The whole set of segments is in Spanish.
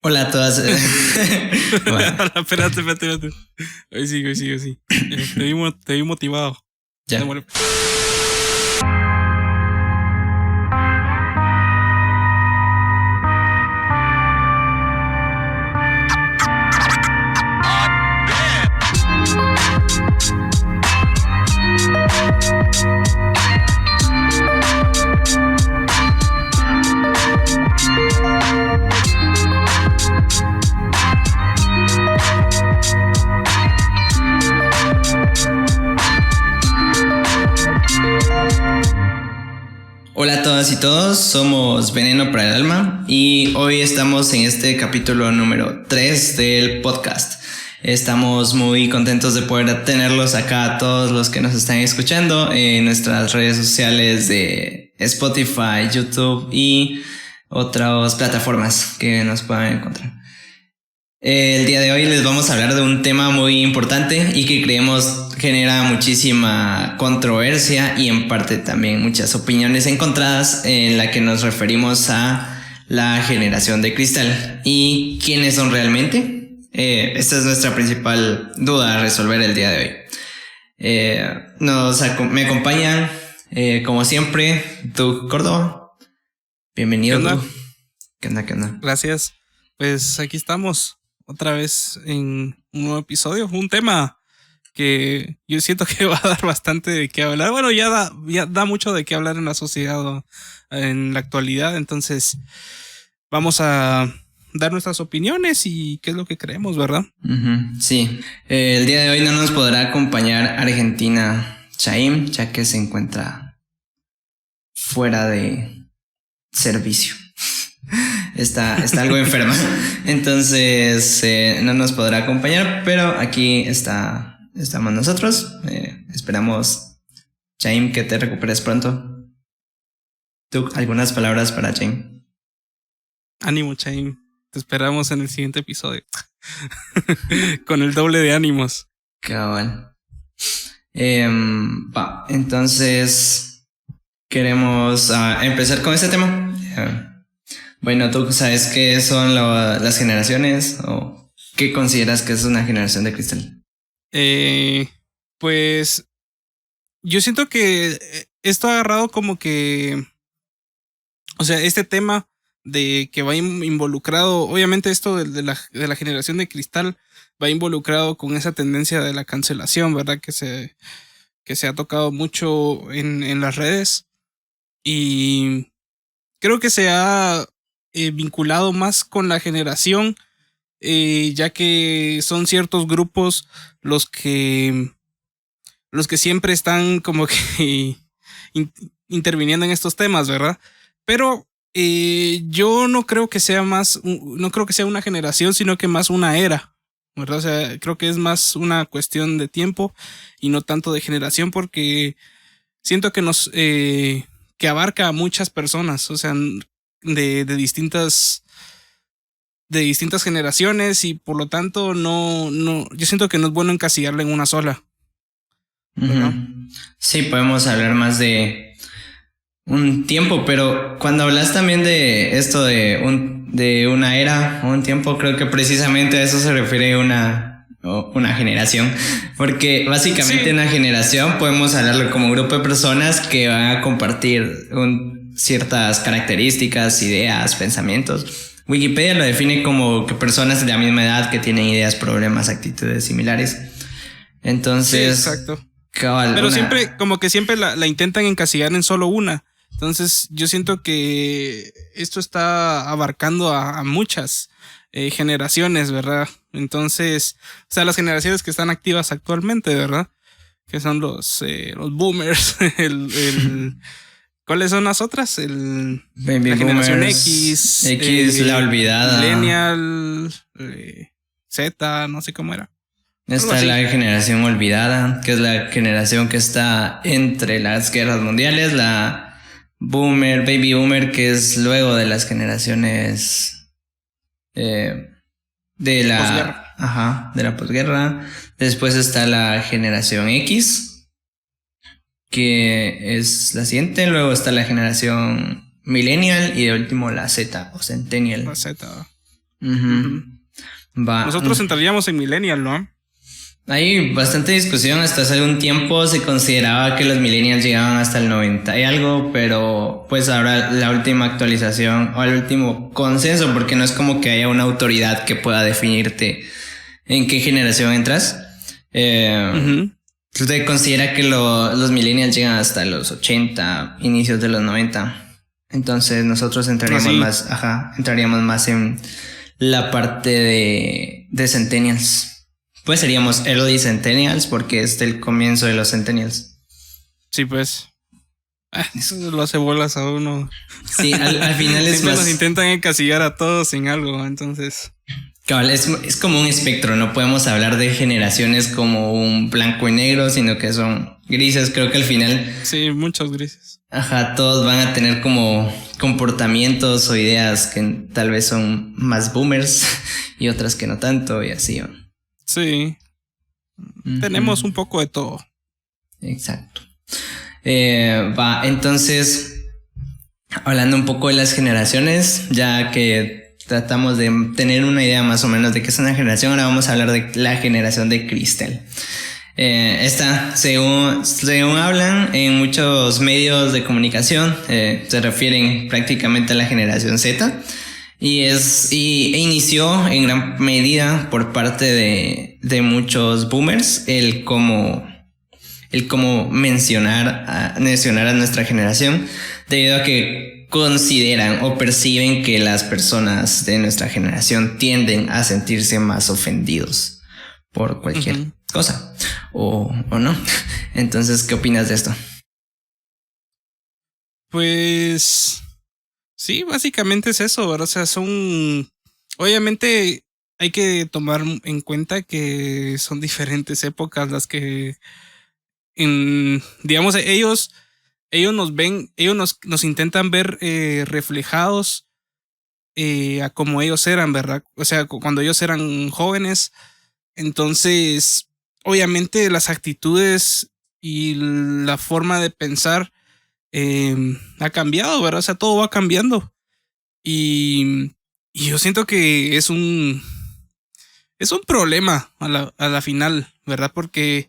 Hola a todas. Bueno, Espérate. Hoy sí. Te vi motivado. ya. Démosle. Hola a todas y todos, somos Veneno para el Alma y hoy estamos en este capítulo número 3 del podcast. Estamos muy contentos de poder tenerlos acá a todos los que nos están escuchando en nuestras redes sociales de Spotify, YouTube y otras plataformas que nos puedan encontrar. El día de hoy les vamos a hablar de un tema muy importante y que creemos genera muchísima controversia y en parte también muchas opiniones encontradas, en la que nos referimos a la generación de cristal y quiénes son realmente. Esta es nuestra principal duda a resolver el día de hoy. Me acompañan, como siempre, Doug Córdoba. Bienvenido, ¿Qué onda? Doug. ¿Qué onda? Gracias. Pues aquí estamos otra vez en un nuevo episodio. Un tema que yo siento que va a dar bastante de qué hablar. Bueno, ya da mucho de qué hablar en la sociedad o en la actualidad. Entonces, vamos a dar nuestras opiniones y qué es lo que creemos, ¿verdad? Sí. El día de hoy no nos podrá acompañar Argentina Chaim, ya que se encuentra fuera de servicio. Está algo enferma. Entonces no nos podrá acompañar, pero aquí estamos nosotros. Esperamos, Chaim, que te recuperes pronto. ¿Tú algunas palabras para Chaim? Ánimo, Chaim. Te esperamos en el siguiente episodio. Con el doble de ánimos. Cabal. Entonces queremos empezar con este tema. Bueno, ¿tú sabes qué son las generaciones o qué consideras que es una generación de cristal? Pues yo siento que esto ha agarrado como que, o sea, este tema de que va involucrado, obviamente esto de la generación de cristal va involucrado con esa tendencia de la cancelación, ¿verdad? Que se ha tocado mucho en las redes y creo que se ha vinculado más con la generación, ya que son ciertos grupos los que siempre están como que interviniendo en estos temas, ¿verdad? Pero yo no creo que sea una generación, sino que más una era, ¿verdad? O sea, creo que es más una cuestión de tiempo y no tanto de generación, porque siento que que abarca a muchas personas, o sea, de distintas generaciones, y por lo tanto yo siento que no es bueno encasillarla en una sola. ¿Verdad? Sí, podemos hablar más de un tiempo, pero cuando hablas también de esto de una era o un tiempo, creo que precisamente a eso se refiere una generación, porque básicamente Sí. una generación podemos hablarlo como un grupo de personas que van a compartir ciertas características, ideas, pensamientos. Wikipedia lo define como que personas de la misma edad que tienen ideas, problemas, actitudes similares. Entonces, sí, exacto. Cabal, pero siempre la intentan encasillar en solo una. Entonces yo siento que esto está abarcando a muchas generaciones, ¿verdad? Entonces, o sea, las generaciones que están activas actualmente, ¿verdad? Que son los boomers, ¿cuáles son las otras? Baby la generación boomers, X, la olvidada. Millennial, Z, no sé cómo era. Está la generación olvidada, que es la generación que está entre las guerras mundiales, la baby boomer, que es luego de las generaciones de la posguerra. Después está la generación X, que es la siguiente. Luego está la generación millennial y de último la Z o centennial. La Z. Ujú. Va. Nosotros entraríamos en millennial, ¿no? Hay bastante discusión. Hasta hace algún tiempo se consideraba que los millennials llegaban hasta el 90 y algo, pero pues ahora la última actualización o el último consenso, porque no es como que haya una autoridad que pueda definirte en qué generación entras. Usted considera que los millennials llegan hasta los 80, inicios de los 90. Entonces nosotros entraríamos más en la parte de centennials. Pues seríamos early centennials porque es el comienzo de los centennials. Sí, pues. Eso lo hace bolas a uno. Sí, al final es más... nos intentan encasillar a todos en algo, entonces... Cabal, es como un espectro, no podemos hablar de generaciones como un blanco y negro, sino que son grises. Creo que al final... Sí, muchos grises. Ajá, todos van a tener como comportamientos o ideas que tal vez son más boomers y otras que no tanto y así, ¿no? Sí. Tenemos un poco de todo. Exacto. Entonces, hablando un poco de las generaciones, ya que tratamos de tener una idea más o menos de qué es una generación, ahora vamos a hablar de la generación de cristal. Esta, según hablan en muchos medios de comunicación, se refieren prácticamente a la generación Z. E inició en gran medida por parte de muchos boomers el cómo mencionar a nuestra generación, debido a que consideran o perciben que las personas de nuestra generación tienden a sentirse más ofendidos por cualquier cosa o no. Entonces, ¿qué opinas de esto? Pues... sí, básicamente es eso, ¿verdad? O sea, obviamente hay que tomar en cuenta que son diferentes épocas las que... digamos, ellos nos ven, nos intentan ver reflejados a como ellos eran, ¿verdad? O sea, cuando ellos eran jóvenes. Entonces, obviamente las actitudes y la forma de pensar ha cambiado, ¿verdad? O sea, todo va cambiando. Y yo siento que es un problema a la final, ¿verdad? Porque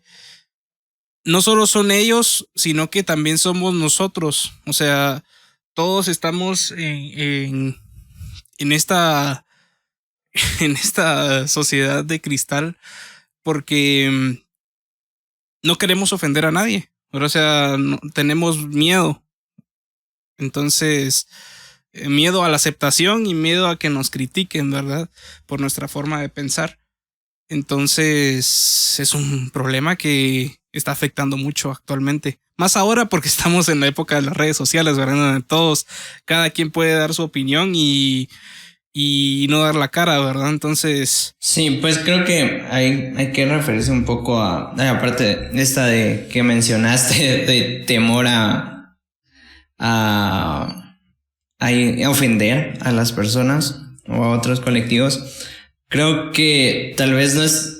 no solo son ellos, sino que también somos nosotros. O sea, todos estamos en esta sociedad de cristal porque no queremos ofender a nadie. O sea, tenemos miedo. Entonces, miedo a la aceptación y miedo a que nos critiquen, ¿verdad? Por nuestra forma de pensar. Entonces, es un problema que está afectando mucho actualmente. Más ahora porque estamos en la época de las redes sociales, ¿verdad? Donde cada quien puede dar su opinión y no dar la cara, ¿verdad? Entonces... sí, pues creo que hay que referirse un poco a la parte esta de que mencionaste de temor a ofender a las personas o a otros colectivos. Creo que tal vez no es...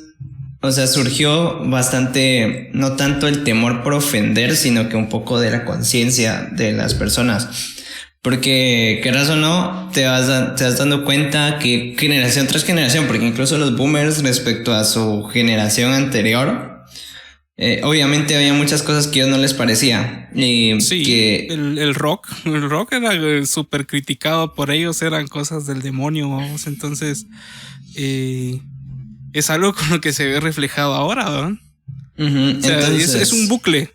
o sea, surgió bastante, no tanto el temor por ofender, sino que un poco de la conciencia de las personas. Porque, querrás o no, te vas dando cuenta que generación tras generación, porque incluso los boomers respecto a su generación anterior, obviamente había muchas cosas que a ellos no les parecía. Sí, que el rock era súper criticado por ellos, eran cosas del demonio, vamos. Entonces, es algo con lo que se ve reflejado ahora, ¿verdad? O sea, entonces... es un bucle,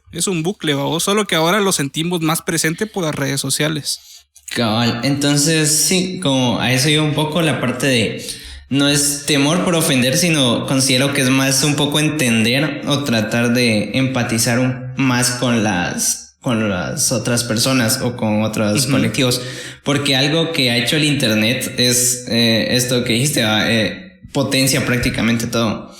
vamos, solo que ahora lo sentimos más presente por las redes sociales. Cabal, entonces sí, como a eso iba un poco la parte de no es temor por ofender, sino considero que es más un poco entender o tratar de empatizar más con las otras personas o con otros colectivos, porque algo que ha hecho el internet es esto que dijiste, potencia prácticamente todo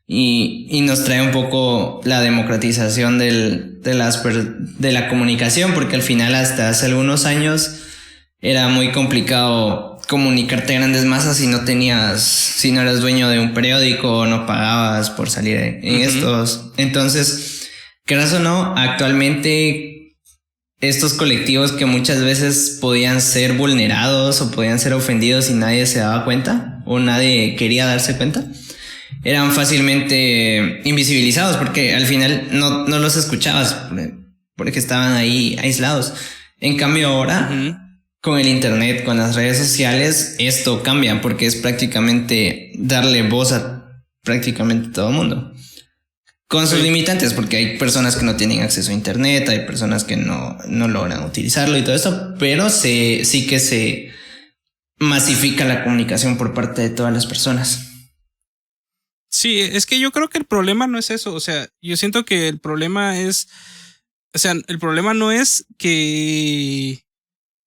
y nos trae un poco la democratización de la comunicación, porque al final hasta hace algunos años era muy complicado comunicarte a grandes masas si no eras dueño de un periódico o no pagabas por salir en estos. Entonces, quieras o no, actualmente estos colectivos que muchas veces podían ser vulnerados o podían ser ofendidos y nadie se daba cuenta, o nadie quería darse cuenta, eran fácilmente invisibilizados porque al final no los escuchabas porque estaban ahí aislados. En cambio ahora, con el internet, con las redes sociales, esto cambia porque es prácticamente darle voz a prácticamente todo el mundo. Con sus limitantes, porque hay personas que no tienen acceso a internet, hay personas que no logran utilizarlo y todo eso, pero sí que se masifica la comunicación por parte de todas las personas. Sí, es que yo creo que el problema no es eso. O sea, yo siento que el problema es. O sea, el problema no es que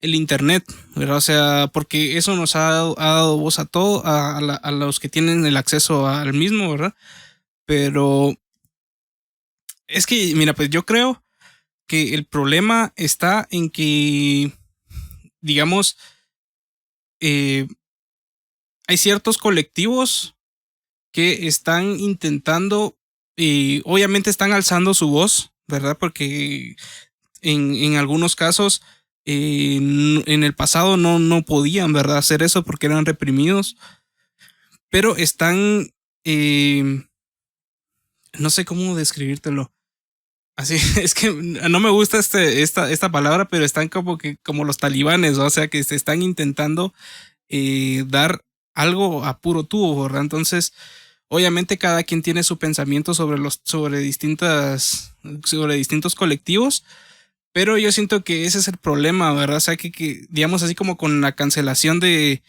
el internet, ¿verdad? O sea, porque eso nos ha dado voz a todo, a los que tienen el acceso al mismo, ¿verdad? Pero es que, mira, pues yo creo que el problema está en que, digamos, hay ciertos colectivos que están intentando, obviamente están alzando su voz, ¿verdad? Porque en algunos casos en el pasado no podían, ¿verdad? Hacer eso porque eran reprimidos, pero están, no sé cómo describírtelo. Así es que no me gusta esta palabra, pero están como los talibanes, ¿no? O sea, que se están intentando dar algo a puro tubo, ¿verdad? Entonces, obviamente cada quien tiene su pensamiento sobre distintos colectivos, pero yo siento que ese es el problema, ¿verdad? O sea, que digamos así como con la cancelación de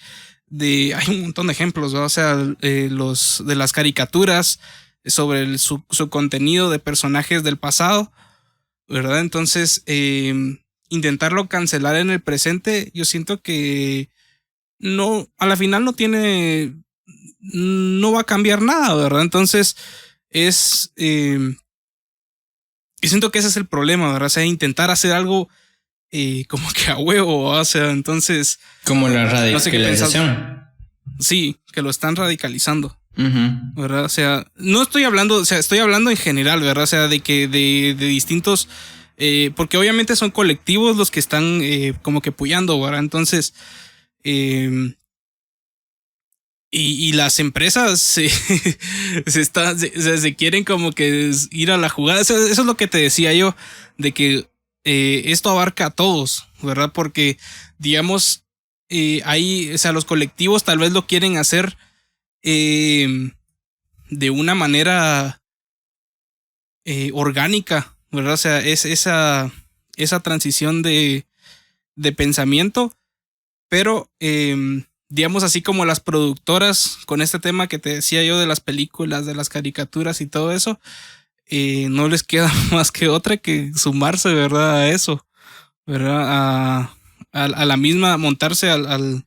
hay un montón de ejemplos, ¿verdad? O sea, de las caricaturas sobre su contenido de personajes del pasado, ¿verdad? Entonces, intentarlo cancelar en el presente, yo siento que a la final no va a cambiar nada, ¿verdad? Entonces, yo siento que ese es el problema, ¿verdad? O sea, intentar hacer algo como que a huevo, o sea, entonces... Como la radicalización. No sé, sí, que lo están radicalizando. ¿Verdad? O sea, no estoy hablando, o sea, estoy hablando en general, ¿verdad? O sea, de que de distintos, porque obviamente son colectivos los que están como que apoyando, ¿verdad? Entonces, y las empresas se quieren como que ir a la jugada. Eso es lo que te decía yo, de que esto abarca a todos, ¿verdad? Porque, digamos, o sea, los colectivos tal vez lo quieren hacer de una manera orgánica, ¿verdad? O sea, es esa transición de pensamiento, pero digamos así como las productoras con este tema que te decía yo de las películas, de las caricaturas y todo eso, no les queda más que otra que sumarse, ¿verdad? A eso, ¿verdad? A la misma, montarse al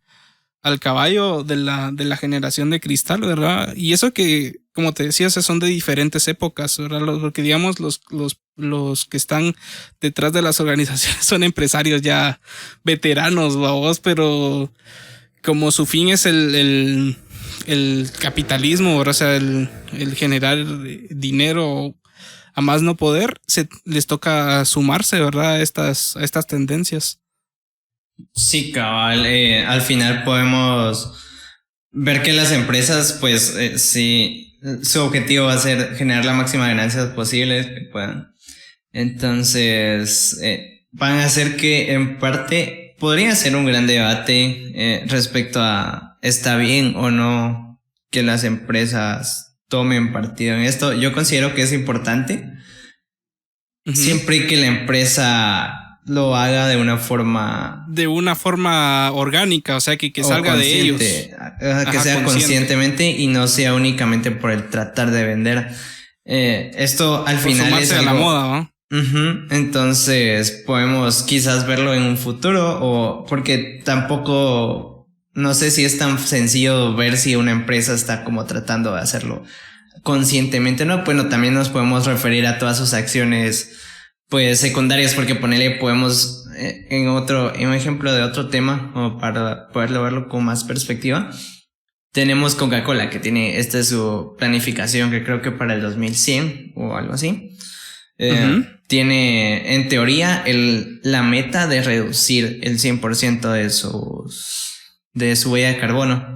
caballo de la generación de cristal, ¿verdad? Y eso que, como te decía, son de diferentes épocas, ¿verdad? Porque digamos, los que están detrás de las organizaciones son empresarios ya veteranos, vamos, pero como su fin es el capitalismo, ¿verdad? O sea, el generar dinero a más no poder, les toca sumarse, ¿verdad? A estas tendencias. Sí, cabal, al final podemos ver que las empresas, pues, sí, su objetivo va a ser generar la máxima ganancia posible que puedan. Entonces, van a hacer que en parte podría ser un gran debate respecto a ¿está bien o no que las empresas tomen partido en esto? Yo considero que es importante siempre que la empresa lo haga de una forma orgánica, o sea, que salga de ellos. Que sea conscientemente y no sea únicamente por el tratar de vender. Esto al final es algo, a la moda, ¿no? Entonces podemos quizás verlo en un futuro, o porque tampoco, no sé si es tan sencillo ver si una empresa está como tratando de hacerlo conscientemente, ¿no? Bueno, también nos podemos referir a todas sus acciones pues secundarias, porque podemos en un ejemplo de otro tema, o para poderlo verlo con más perspectiva, tenemos Coca-Cola, que tiene su planificación, que creo que para el 2100 o algo así. Tiene en teoría la meta de reducir el 100% de su huella de carbono.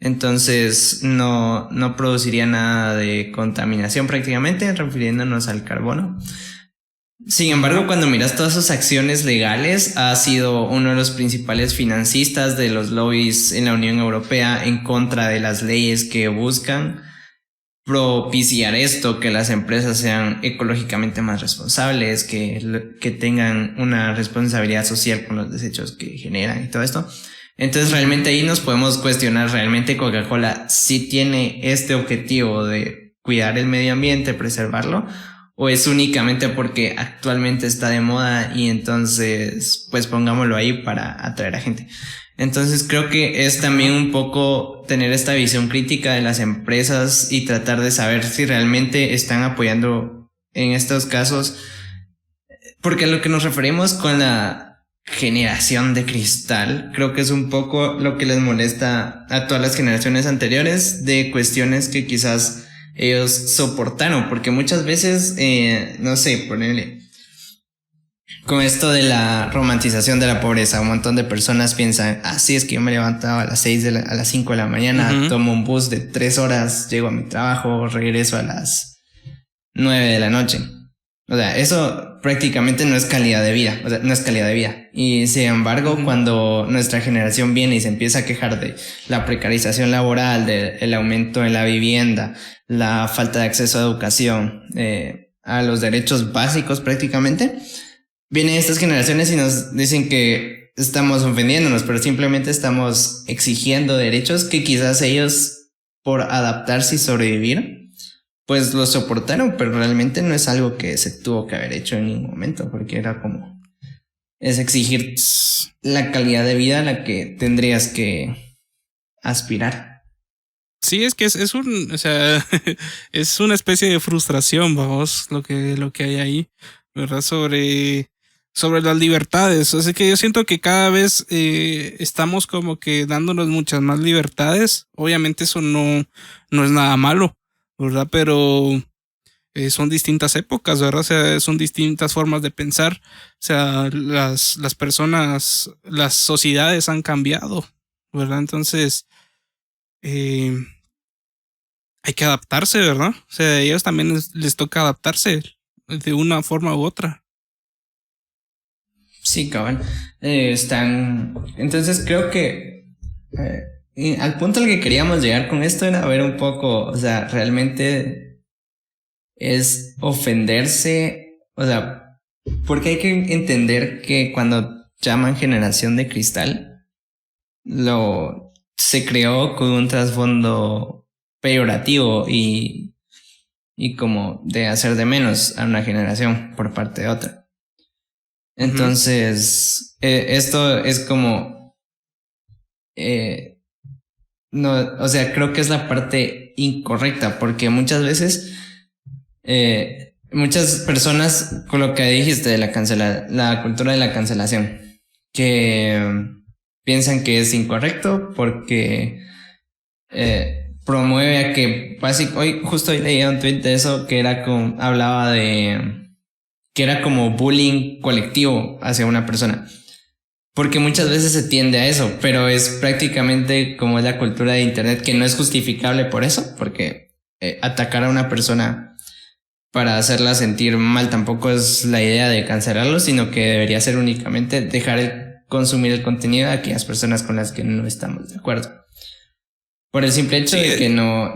Entonces no produciría nada de contaminación prácticamente, refiriéndonos al carbono. Sin embargo, cuando miras todas sus acciones legales, ha sido uno de los principales financistas de los lobbies en la Unión Europea en contra de las leyes que buscan propiciar esto, que las empresas sean ecológicamente más responsables, que tengan una responsabilidad social con los desechos que generan y todo esto. Entonces realmente ahí nos podemos cuestionar, ¿realmente Coca-Cola sí tiene este objetivo de cuidar el medio ambiente, preservarlo? ¿O es únicamente porque actualmente está de moda y entonces pues pongámoslo ahí para atraer a gente? Entonces creo que es también un poco tener esta visión crítica de las empresas y tratar de saber si realmente están apoyando en estos casos, porque a lo que nos referimos con la generación de cristal, creo que es un poco lo que les molesta a todas las generaciones anteriores, de cuestiones que quizás ellos soportaron, porque muchas veces, no sé, ponerle con esto de la romantización de la pobreza, un montón de personas piensan, sí, es que yo me levantaba a las 5 de la mañana, tomo un bus de 3 horas, llego a mi trabajo, regreso a las 9 de la noche. O sea, eso prácticamente no es calidad de vida, o sea, no es calidad de vida. Y sin embargo, cuando nuestra generación viene y se empieza a quejar de la precarización laboral, del aumento en la vivienda, la falta de acceso a educación, a los derechos básicos prácticamente, vienen estas generaciones y nos dicen que estamos ofendiéndonos, pero simplemente estamos exigiendo derechos que quizás ellos, por adaptarse y sobrevivir, pues lo soportaron, pero realmente no es algo que se tuvo que haber hecho en ningún momento, porque era como, es exigir la calidad de vida a la que tendrías que aspirar. Sí, es que es un, o sea, es una especie de frustración, vamos, lo que hay ahí, ¿verdad? Sobre las libertades. O sea que yo siento que cada vez estamos como que dándonos muchas más libertades. Obviamente eso no es nada malo, ¿verdad? Pero son distintas épocas, ¿verdad? O sea, son distintas formas de pensar. O sea, las personas, las sociedades han cambiado, ¿verdad? Entonces, hay que adaptarse, ¿verdad? O sea, a ellos también les toca adaptarse de una forma u otra. Sí, cabal. Entonces creo que y al punto al que queríamos llegar con esto era ver un poco, o sea, realmente es ofenderse, o sea, porque hay que entender que cuando llaman generación de cristal, se creó con un trasfondo peyorativo y como de hacer de menos a una generación por parte de otra. Entonces, esto es como, no, o sea, creo que es la parte incorrecta, porque muchas veces, muchas personas, con lo que dijiste de la cultura de la cancelación, que piensan que es incorrecto porque promueve a que, justo hoy leía un tweet de eso que hablaba de que era como bullying colectivo hacia una persona. Porque muchas veces se tiende a eso, pero es prácticamente como es la cultura de internet, que no es justificable por eso, porque atacar a una persona para hacerla sentir mal tampoco es la idea de cancelarlo, sino que debería ser únicamente dejar consumir el contenido de aquellas personas con las que no estamos de acuerdo. Por el simple hecho de que no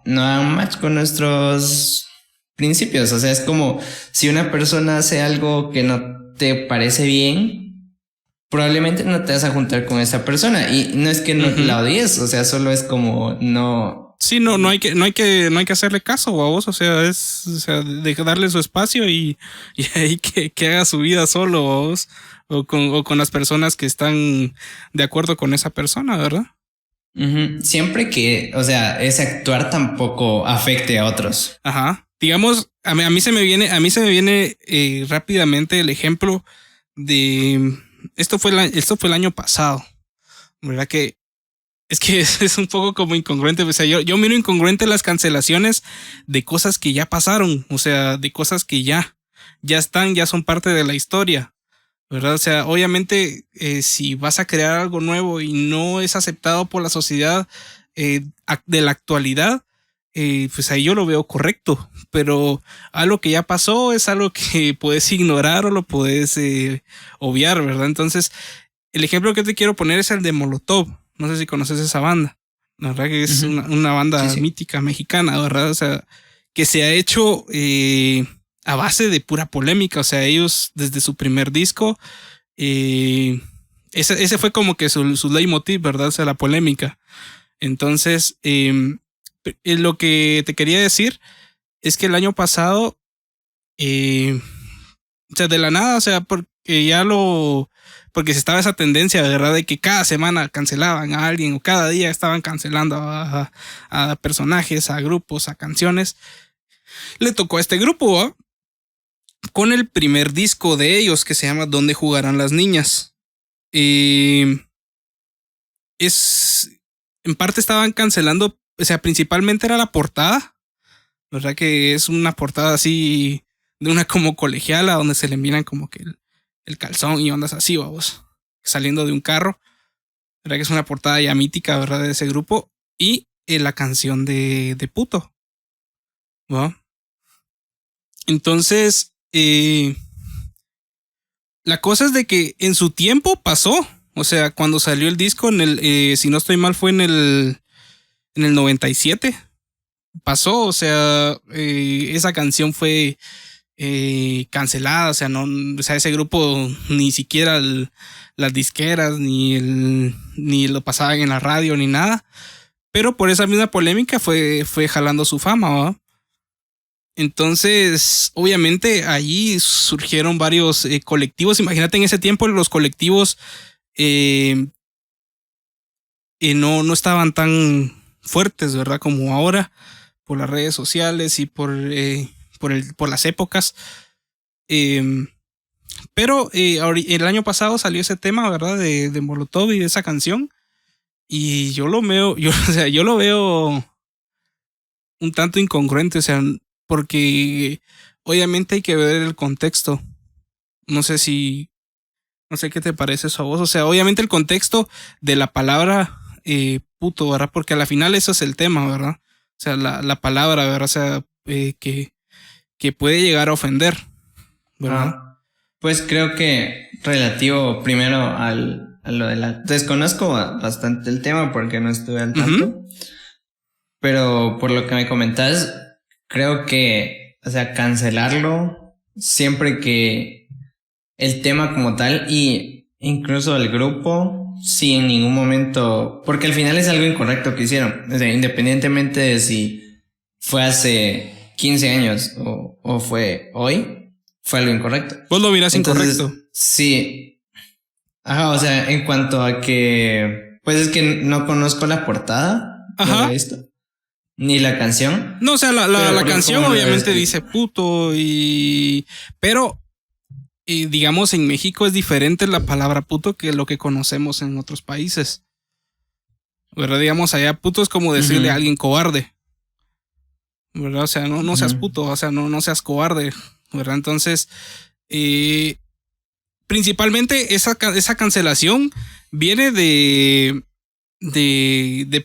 dan match con nuestros principios. O sea, es como si una persona hace algo que no te parece bien, probablemente no te vas a juntar con esa persona. Y no es que no la odies, o sea, solo es como no. Sí, no hay que hacerle caso a vos. O sea, de darle su espacio y ahí que haga su vida solo, vos, o con las personas que están de acuerdo con esa persona, ¿verdad? Siempre que, o sea, ese actuar tampoco afecte a otros. Ajá. Digamos, a mí se me viene rápidamente el ejemplo de esto fue el año pasado, ¿verdad? Que es un poco como incongruente. O sea, yo miro incongruente las cancelaciones de cosas que ya pasaron, o sea, de cosas que ya son parte de la historia, ¿verdad? O sea, obviamente, si vas a crear algo nuevo y no es aceptado por la sociedad, de la actualidad, pues ahí yo lo veo correcto, pero algo que ya pasó es algo que puedes ignorar o lo puedes obviar, ¿verdad? Entonces, el ejemplo que te quiero poner es el de Molotov. No sé si conoces esa banda. La verdad que es una banda mítica mexicana, ¿verdad? O sea, que se ha hecho a base de pura polémica. O sea, ellos desde su primer disco, ese fue como que su leitmotiv, ¿verdad? O sea, la polémica. Entonces, lo que te quería decir es que el año pasado, o sea, de la nada, o sea, porque se estaba esa tendencia, ¿verdad? De que cada semana cancelaban a alguien o cada día estaban cancelando a personajes, a grupos, a canciones. Le tocó a este grupo, ¿eh? Con el primer disco de ellos que se llama ¿Dónde jugarán las niñas? En parte estaban cancelando, o sea, principalmente era la portada, ¿verdad? Que es una portada así de una como colegiala donde se le miran como que el calzón y ondas así, vamos, saliendo de un carro. ¿Verdad? Que es una portada ya mítica, ¿verdad? De ese grupo. Y la canción de Puto, ¿no? Entonces, la cosa es de que en su tiempo pasó. O sea, cuando salió el disco, si no estoy mal, fue en el 97. Pasó, o sea, esa canción fue cancelada, o sea, ese grupo ni siquiera las disqueras ni lo pasaban en la radio ni nada, pero por esa misma polémica fue jalando su fama, ¿va? Entonces, obviamente allí surgieron varios colectivos. Imagínate, en ese tiempo los colectivos no estaban tan fuertes, ¿verdad? Como ahora, por las redes sociales y por las épocas. Pero el año pasado salió ese tema, ¿verdad? De Molotov y de esa canción. Y yo lo veo un tanto incongruente, o sea, porque obviamente hay que ver el contexto. No sé qué te parece eso a vos. O sea, obviamente el contexto de la palabra puto, ¿verdad? Porque a la final eso es el tema, ¿verdad? O sea, la palabra, ¿verdad? O sea, que puede llegar a ofender, ¿verdad? Pues creo que relativo primero a lo de la... Desconozco bastante el tema porque no estuve al tanto. Pero por lo que me comentas, creo que, o sea, cancelarlo siempre que el tema como tal y incluso el grupo, si en ningún momento... Porque al final es algo incorrecto que hicieron. O sea, independientemente de si fue hace 15 años o fue hoy, fue algo incorrecto. Vos lo miras incorrecto. Sí. Ajá, o sea, en cuanto a que... Pues es que no conozco la portada. Ajá. De esto. Ni la canción. No, o sea, la canción obviamente dice puto pero digamos en México es diferente la palabra puto que lo que conocemos en otros países. ¿Verdad? Digamos, allá puto es como decirle a alguien cobarde. ¿Verdad? O sea, no seas puto, o sea, no seas cobarde. ¿Verdad? Entonces, principalmente esa cancelación viene de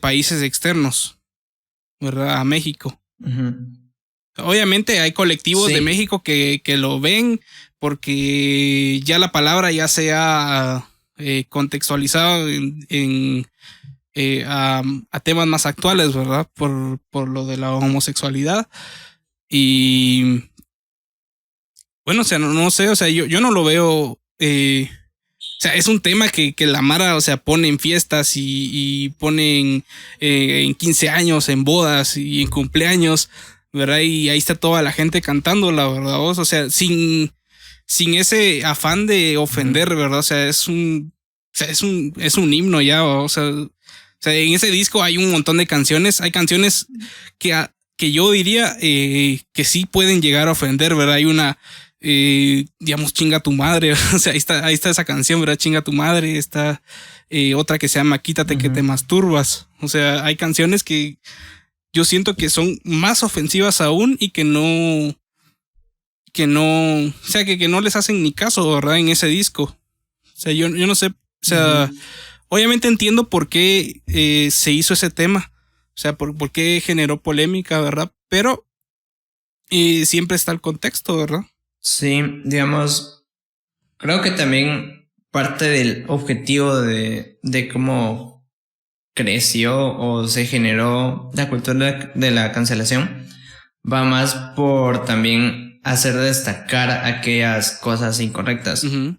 países externos, ¿verdad? A México. Obviamente hay colectivos de México que lo ven porque ya la palabra ya se ha contextualizado a temas más actuales, ¿verdad? Por lo de la homosexualidad. Y bueno, o sea, no sé, o sea, yo no lo veo. O sea, es un tema que la Mara, o sea, pone en fiestas y pone en 15 años, en bodas y en cumpleaños, ¿verdad? Y ahí está toda la gente cantando, la verdad, o sea, sin ese afán de ofender, ¿verdad? O sea, es un himno ya, o sea, en ese disco hay un montón de canciones, hay canciones que yo diría que sí pueden llegar a ofender, ¿verdad? Hay una... digamos, chinga tu madre, o sea, ahí está esa canción, ¿verdad? Chinga tu madre, está otra que se llama Quítate que te masturbas, o sea, hay canciones que yo siento que son más ofensivas aún y que no, o sea, que no les hacen ni caso, ¿verdad? En ese disco, o sea, yo no sé, o sea, obviamente entiendo por qué se hizo ese tema, O sea, por qué generó polémica, ¿verdad? Pero siempre está el contexto, ¿verdad? Sí, digamos, creo que también parte del objetivo de cómo creció o se generó la cultura de la cancelación va más por también hacer destacar aquellas cosas incorrectas. Uh-huh.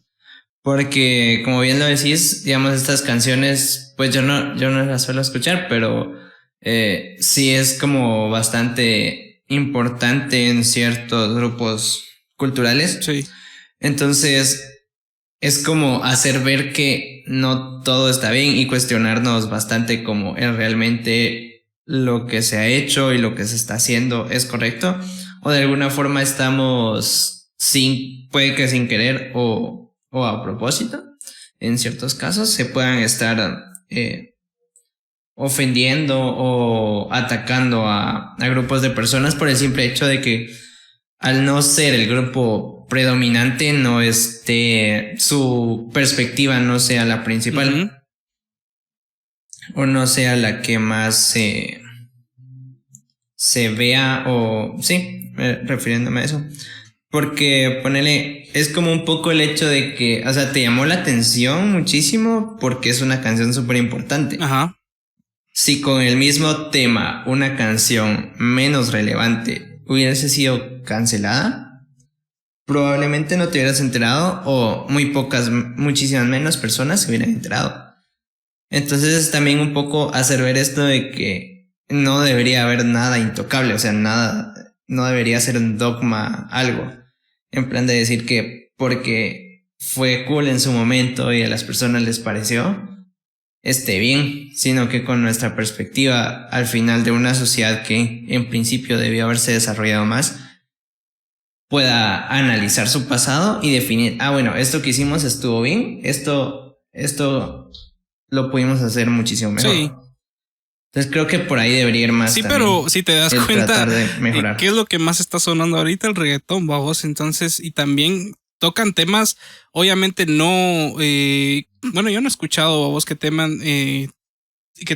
Porque, como bien lo decís, digamos, estas canciones, pues yo no las suelo escuchar, pero sí es como bastante importante en ciertos grupos culturales. Sí. Entonces, es como hacer ver que no todo está bien y cuestionarnos bastante como es realmente lo que se ha hecho y lo que se está haciendo es correcto. O de alguna forma estamos puede que sin querer o a propósito, en ciertos casos, se puedan estar ofendiendo o atacando a grupos de personas por el simple hecho de que al no ser el grupo predominante no su perspectiva no sea la principal. Uh-huh. O no sea la que más se vea o sí, refiriéndome a eso. Porque ponele, es como un poco el hecho de que, o sea, te llamó la atención muchísimo porque es una canción súper importante. Ajá. Si con el mismo tema una canción menos relevante hubiese sido cancelada, probablemente no te hubieras enterado o muchísimas menos personas se hubieran enterado. Entonces es también un poco hacer ver esto de que no debería haber nada intocable, o sea, nada, no debería ser un dogma algo, en plan de decir que porque fue cool en su momento y a las personas les pareció, esté bien, sino que con nuestra perspectiva al final de una sociedad que en principio debió haberse desarrollado más, pueda analizar su pasado y definir, bueno, esto que hicimos estuvo bien, esto lo pudimos hacer muchísimo mejor. Sí. Entonces creo que por ahí debería ir más. Sí, pero si te das cuenta, tratar de mejorar. ¿Qué es lo que más está sonando ahorita? El reggaetón, babos. Entonces, y también tocan temas, obviamente no, bueno, yo no he escuchado, babos, que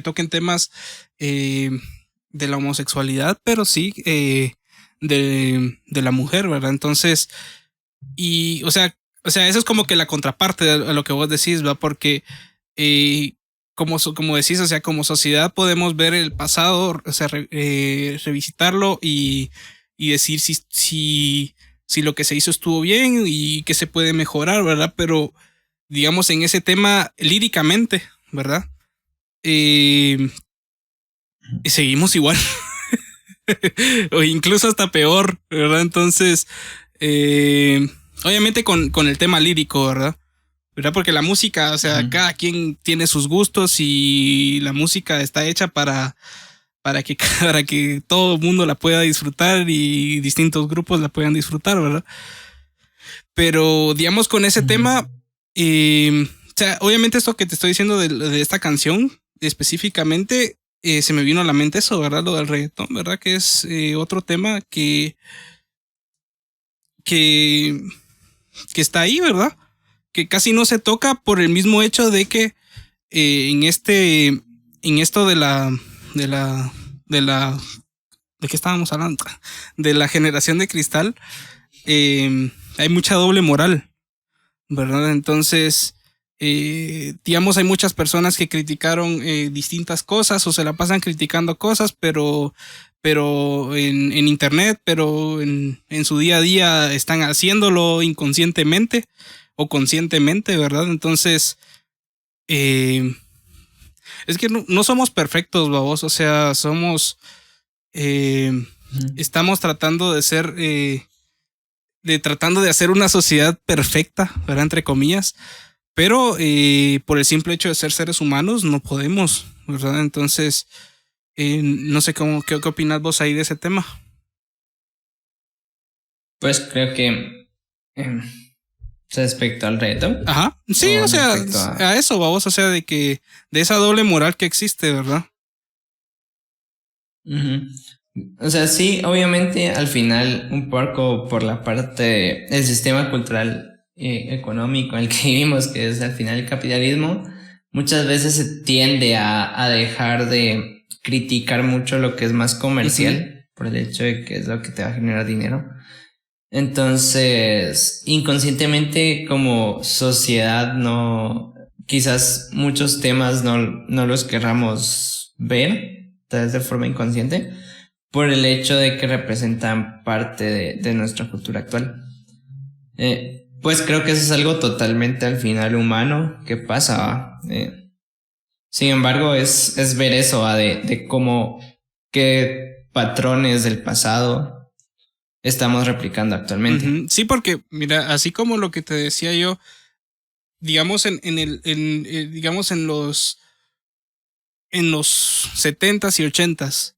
toquen temas de la homosexualidad, pero sí de la mujer, ¿verdad? Entonces, y, o sea, eso es como que la contraparte de lo que vos decís, ¿verdad? Porque como decís, o sea, como sociedad podemos ver el pasado, o sea, revisitarlo y decir si lo que se hizo estuvo bien y que se puede mejorar, ¿verdad? Pero, digamos, en ese tema líricamente, ¿verdad? Seguimos igual. O incluso hasta peor, ¿verdad? Entonces, obviamente con el tema lírico, ¿verdad? Porque la música, o sea, cada quien tiene sus gustos y la música está hecha para que todo el mundo la pueda disfrutar y distintos grupos la puedan disfrutar, ¿verdad? Pero, digamos, con ese tema, o sea, obviamente esto que te estoy diciendo de esta canción específicamente, se me vino a la mente eso, ¿verdad? Lo del reggaetón, ¿verdad? Que es otro tema que está ahí, ¿verdad? Que casi no se toca por el mismo hecho de que en esto ¿de qué estábamos hablando? De la generación de cristal, hay mucha doble moral, ¿verdad? Entonces, digamos, hay muchas personas que criticaron distintas cosas o se la pasan criticando cosas, pero en internet, pero en su día a día están haciéndolo inconscientemente o conscientemente, ¿verdad? Entonces, es que no somos perfectos, babos, o sea, estamos tratando de ser, tratando de hacer una sociedad perfecta, ¿verdad? Entre comillas, pero por el simple hecho de ser seres humanos no podemos, ¿verdad? Entonces, no sé qué opinas vos ahí de ese tema. Pues creo que respecto al reggaetón. Ajá. Sí, o sea, a eso, vamos, o sea, de esa doble moral que existe, ¿verdad? O sea, sí, obviamente al final un poco por la parte del sistema cultural económico en el que vivimos, que es al final el capitalismo, muchas veces se tiende a dejar de criticar mucho lo que es más comercial, por el hecho de que es lo que te va a generar dinero. Entonces, inconscientemente como sociedad quizás muchos temas no los querramos ver, tal vez de forma inconsciente, por el hecho de que representan parte de nuestra cultura actual. Pues creo que eso es algo totalmente al final humano que pasa, ¿va? Sin embargo, es ver eso, ¿va? De cómo, qué patrones del pasado estamos replicando actualmente. Sí, porque mira, así como lo que te decía yo, digamos digamos en los 70s y 80s,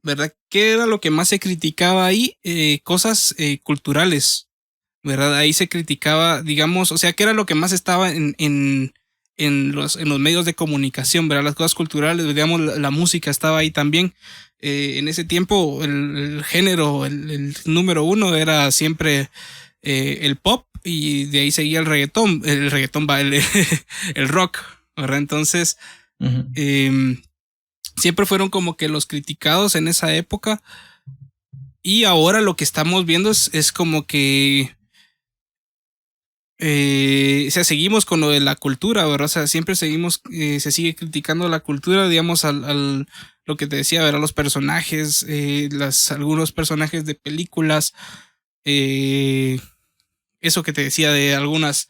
¿verdad? ¿Qué era lo que más se criticaba ahí? Cosas culturales, ¿verdad? Ahí se criticaba, digamos, o sea, ¿qué era lo que más estaba en los medios de comunicación, ¿verdad? Las cosas culturales, digamos, la música estaba ahí también. En ese tiempo el género, el número uno era siempre el pop, y de ahí seguía el reggaetón va, el rock, ¿verdad? Entonces, siempre fueron como que los criticados en esa época, y ahora lo que estamos viendo es como que o sea, seguimos con lo de la cultura, ¿verdad? O sea, siempre seguimos, se sigue criticando la cultura, digamos, lo que te decía, ¿verdad? Los personajes, algunos personajes de películas, eso que te decía de algunas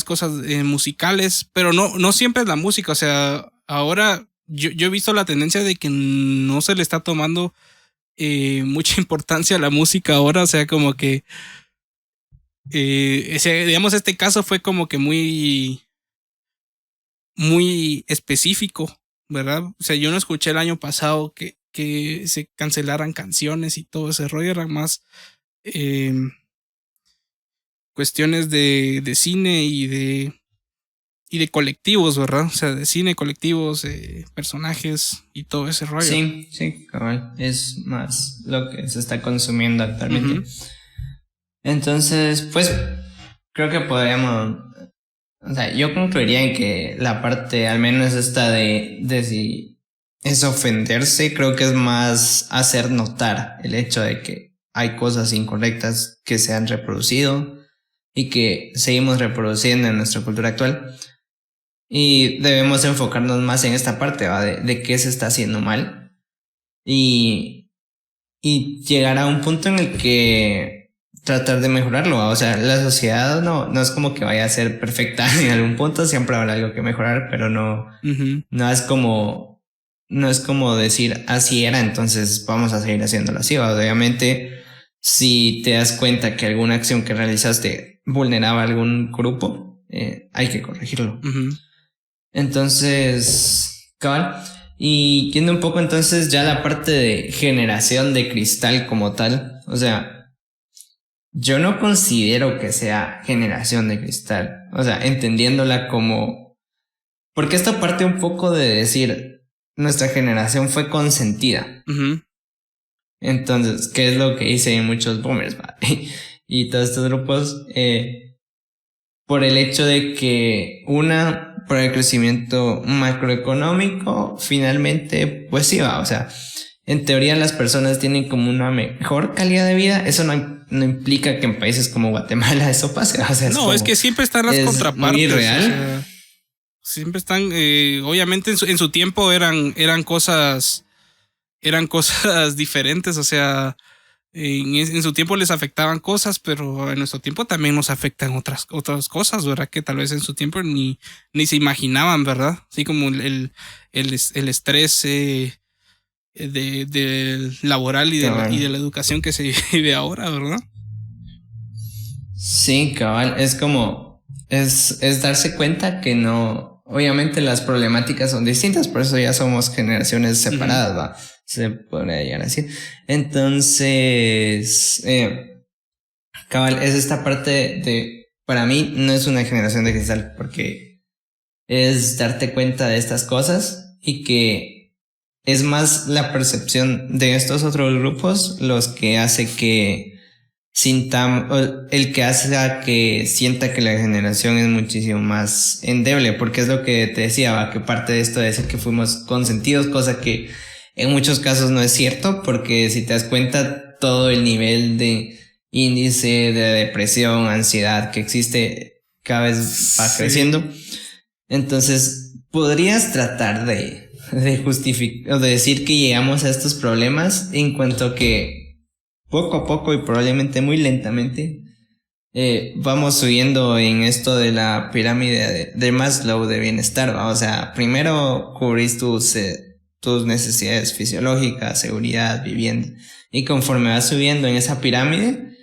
cosas musicales, pero no siempre es la música. O sea, ahora yo he visto la tendencia de que no se le está tomando mucha importancia a la música ahora, o sea, como que digamos, este caso fue como que muy específico, ¿verdad? O sea, yo no escuché el año pasado que se cancelaran canciones y todo ese rollo, eran más cuestiones de cine y de colectivos, ¿verdad? O sea, de cine, colectivos, personajes y todo ese rollo. Sí, cabal. Es más lo que se está consumiendo actualmente. Entonces, pues, creo que podríamos, o sea, yo concluiría en que la parte, al menos esta de si es ofenderse, creo que es más hacer notar el hecho de que hay cosas incorrectas que se han reproducido y que seguimos reproduciendo en nuestra cultura actual. Y debemos enfocarnos más en esta parte, ¿va? De qué se está haciendo mal. Y llegar a un punto en el que tratar de mejorarlo, ¿va? O sea, la sociedad no es como que vaya a ser perfecta en algún punto, siempre habrá algo que mejorar, pero no es como decir así era, entonces vamos a seguir haciéndolo así, ¿va? Obviamente, si te das cuenta que alguna acción que realizaste vulneraba a algún grupo, hay que corregirlo. Entonces, cabal. Y yendo un poco entonces ya la parte de generación de cristal como tal, o sea, yo no considero que sea generación de cristal, o sea, entendiéndola como, porque esto parte un poco de decir, nuestra generación fue consentida. Entonces, ¿qué es lo que dicen muchos boomers, ¿va? Y todos estos grupos? Por el hecho de que por el crecimiento macroeconómico, finalmente, pues sí va, o sea, en teoría las personas tienen como una mejor calidad de vida. Eso no implica que en países como Guatemala eso pase, o sea, es que siempre están las contrapartes. Muy real. O sea, siempre están, obviamente en su tiempo eran cosas diferentes, o sea, en su tiempo les afectaban cosas, pero en nuestro tiempo también nos afectan otras cosas, ¿verdad? Que tal vez en su tiempo ni se imaginaban, ¿verdad? Así como el estrés de laboral y de la educación que se vive ahora, ¿verdad? Sí, cabal, es como, es darse cuenta que no, obviamente las problemáticas son distintas, por eso ya somos generaciones separadas, ¿va? Se podría llegar a decir. Entonces, cabal, es esta parte para mí no es una generación de cristal, porque es darte cuenta de estas cosas y que es más la percepción de estos otros grupos los que hace que el que hace que sienta que la generación es muchísimo más endeble, porque es lo que te decía, ¿va? Que parte de esto de decir que fuimos consentidos, cosa que en muchos casos no es cierto, porque si te das cuenta, todo el nivel de índice de depresión, ansiedad que existe cada vez va creciendo. Entonces, podrías tratar de justificar o de decir que llegamos a estos problemas en cuanto a que poco a poco y probablemente muy lentamente vamos subiendo en esto de la pirámide de Maslow de bienestar, ¿va? O sea, primero cubrís tus necesidades fisiológicas, seguridad, vivienda, y conforme vas subiendo en esa pirámide,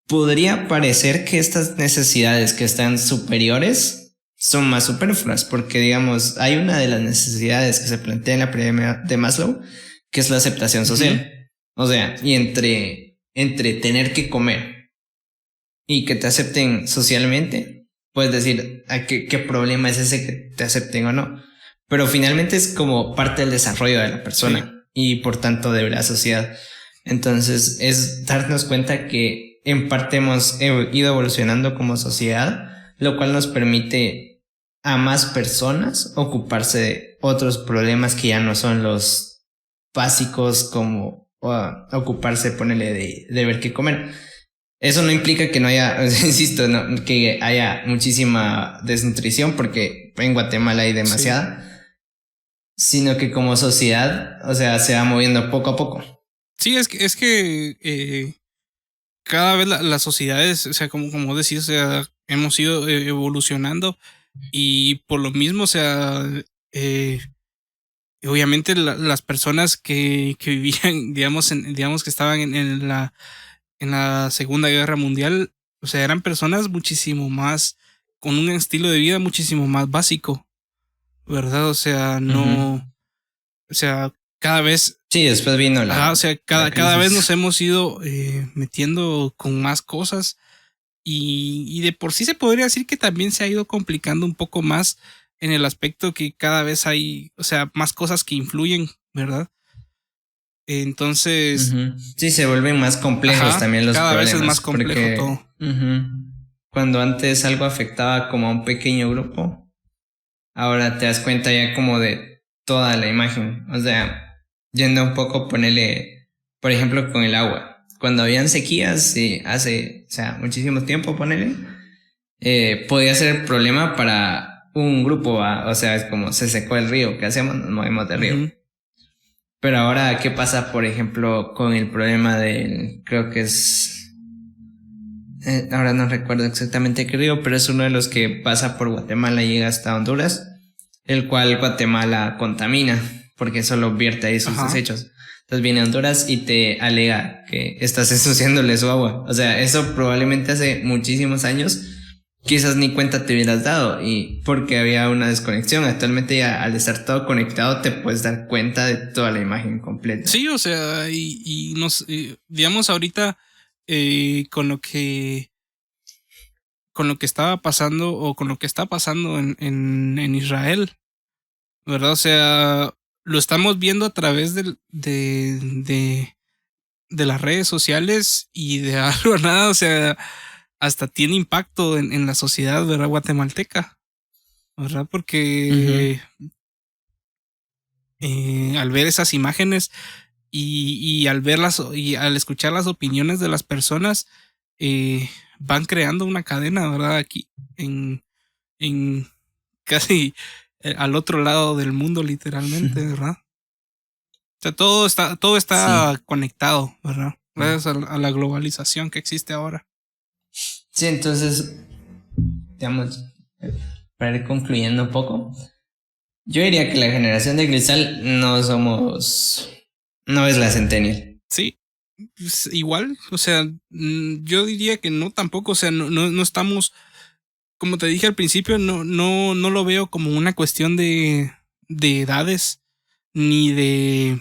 podría parecer que estas necesidades que están superiores son más superfluas, porque digamos, hay una de las necesidades que se plantea en la pirámide de Maslow, que es la aceptación social. O sea, y entre tener que comer y que te acepten socialmente, puedes decir, ¿qué problema es ese que te acepten o no? Pero finalmente es como parte del desarrollo de la persona y por tanto de la sociedad. Entonces es darnos cuenta que en parte hemos ido evolucionando como sociedad, lo cual nos permite a más personas ocuparse de otros problemas que ya no son los básicos, como ocuparse, ponerle de ver qué comer. Eso no implica que no haya, insisto, no, que haya muchísima desnutrición, porque en Guatemala hay demasiada, sino que como sociedad, o sea, se va moviendo poco a poco. Sí, es que cada vez las sociedades, o sea, como decís, o sea, hemos ido evolucionando y por lo mismo, o sea, obviamente las personas que vivían, digamos que estaban en la Segunda Guerra Mundial, o sea, eran personas muchísimo más, con un estilo de vida muchísimo más básico, ¿verdad? O sea, no, o sea, cada vez... Sí, después vino o sea, cada vez nos hemos ido metiendo con más cosas y de por sí se podría decir que también se ha ido complicando un poco más en el aspecto que cada vez hay, o sea, más cosas que influyen, ¿verdad? Entonces... Sí, se vuelven más complejos también los cada problemas. Cada vez es más complejo todo. Cuando antes algo afectaba como a un pequeño grupo, ahora te das cuenta ya como de toda la imagen. O sea, yendo un poco, ponerle, por ejemplo, con el agua. Cuando habían sequías, hace, o sea, muchísimo tiempo, ponerle, podía ser problema para un grupo, ¿va? O sea, es como se secó el río, ¿qué hacemos? Nos movemos de río. Pero ahora, ¿qué pasa, por ejemplo, con el problema del, creo que es, ahora no recuerdo exactamente qué río, pero es uno de los que pasa por Guatemala y llega hasta Honduras, el cual Guatemala contamina, porque solo vierte ahí sus desechos. Entonces viene a Honduras y te alega que estás ensuciándole su agua. O sea, eso probablemente hace muchísimos años quizás ni cuenta te hubieras dado, y porque había una desconexión. Actualmente ya al estar todo conectado te puedes dar cuenta de toda la imagen completa. Sí, o sea, y nos, digamos ahorita con lo que estaba pasando o con lo que está pasando en Israel, ¿verdad? O sea, lo estamos viendo a través de las redes sociales y de algo a nada, o sea, hasta tiene impacto en la sociedad, ¿verdad? Guatemalteca, ¿verdad? Porque al ver esas imágenes y al verlas y al escuchar las opiniones de las personas, van creando una cadena, ¿verdad? Aquí en casi al otro lado del mundo, literalmente, ¿verdad? O sea, todo está conectado, ¿verdad? Gracias a la globalización que existe ahora. Sí, entonces, digamos, para ir concluyendo un poco, yo diría que la generación de cristal no es la centennial. Sí, pues igual, o sea, yo diría que no tampoco, o sea, no estamos, como te dije al principio, no lo veo como una cuestión de edades, ni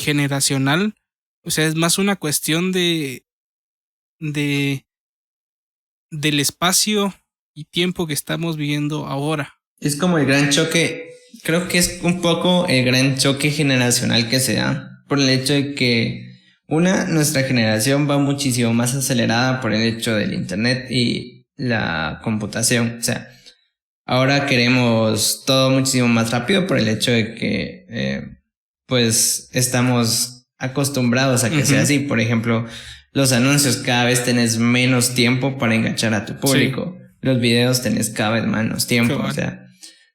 generacional, o sea, es más una cuestión del espacio y tiempo que estamos viviendo ahora. Es como el gran choque, creo que es un poco el gran choque generacional que se da por el hecho de que nuestra generación va muchísimo más acelerada por el hecho del internet y la computación. O sea, ahora queremos todo muchísimo más rápido por el hecho de que pues estamos acostumbrados a que sea así. Por ejemplo, los anuncios, cada vez tenés menos tiempo para enganchar a tu público. Sí. Los videos tenés cada vez menos tiempo. O sea,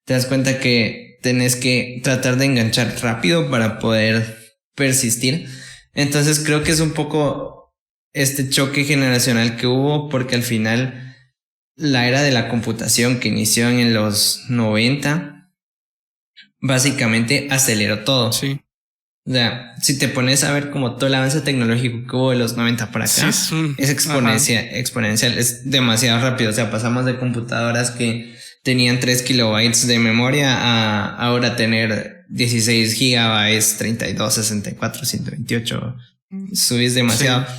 te das cuenta que tenés que tratar de enganchar rápido para poder persistir. Entonces creo que es un poco este choque generacional que hubo, porque al final la era de la computación que inició en los 90 básicamente aceleró todo. Sí. O sea, si te pones a ver como todo el avance tecnológico que hubo de los 90 para acá, sí, es exponencial, es demasiado rápido. O sea, pasamos de computadoras que tenían 3 kilobytes de memoria a ahora tener 16 gigabytes, 32, 64, 128. Subís demasiado. Sí.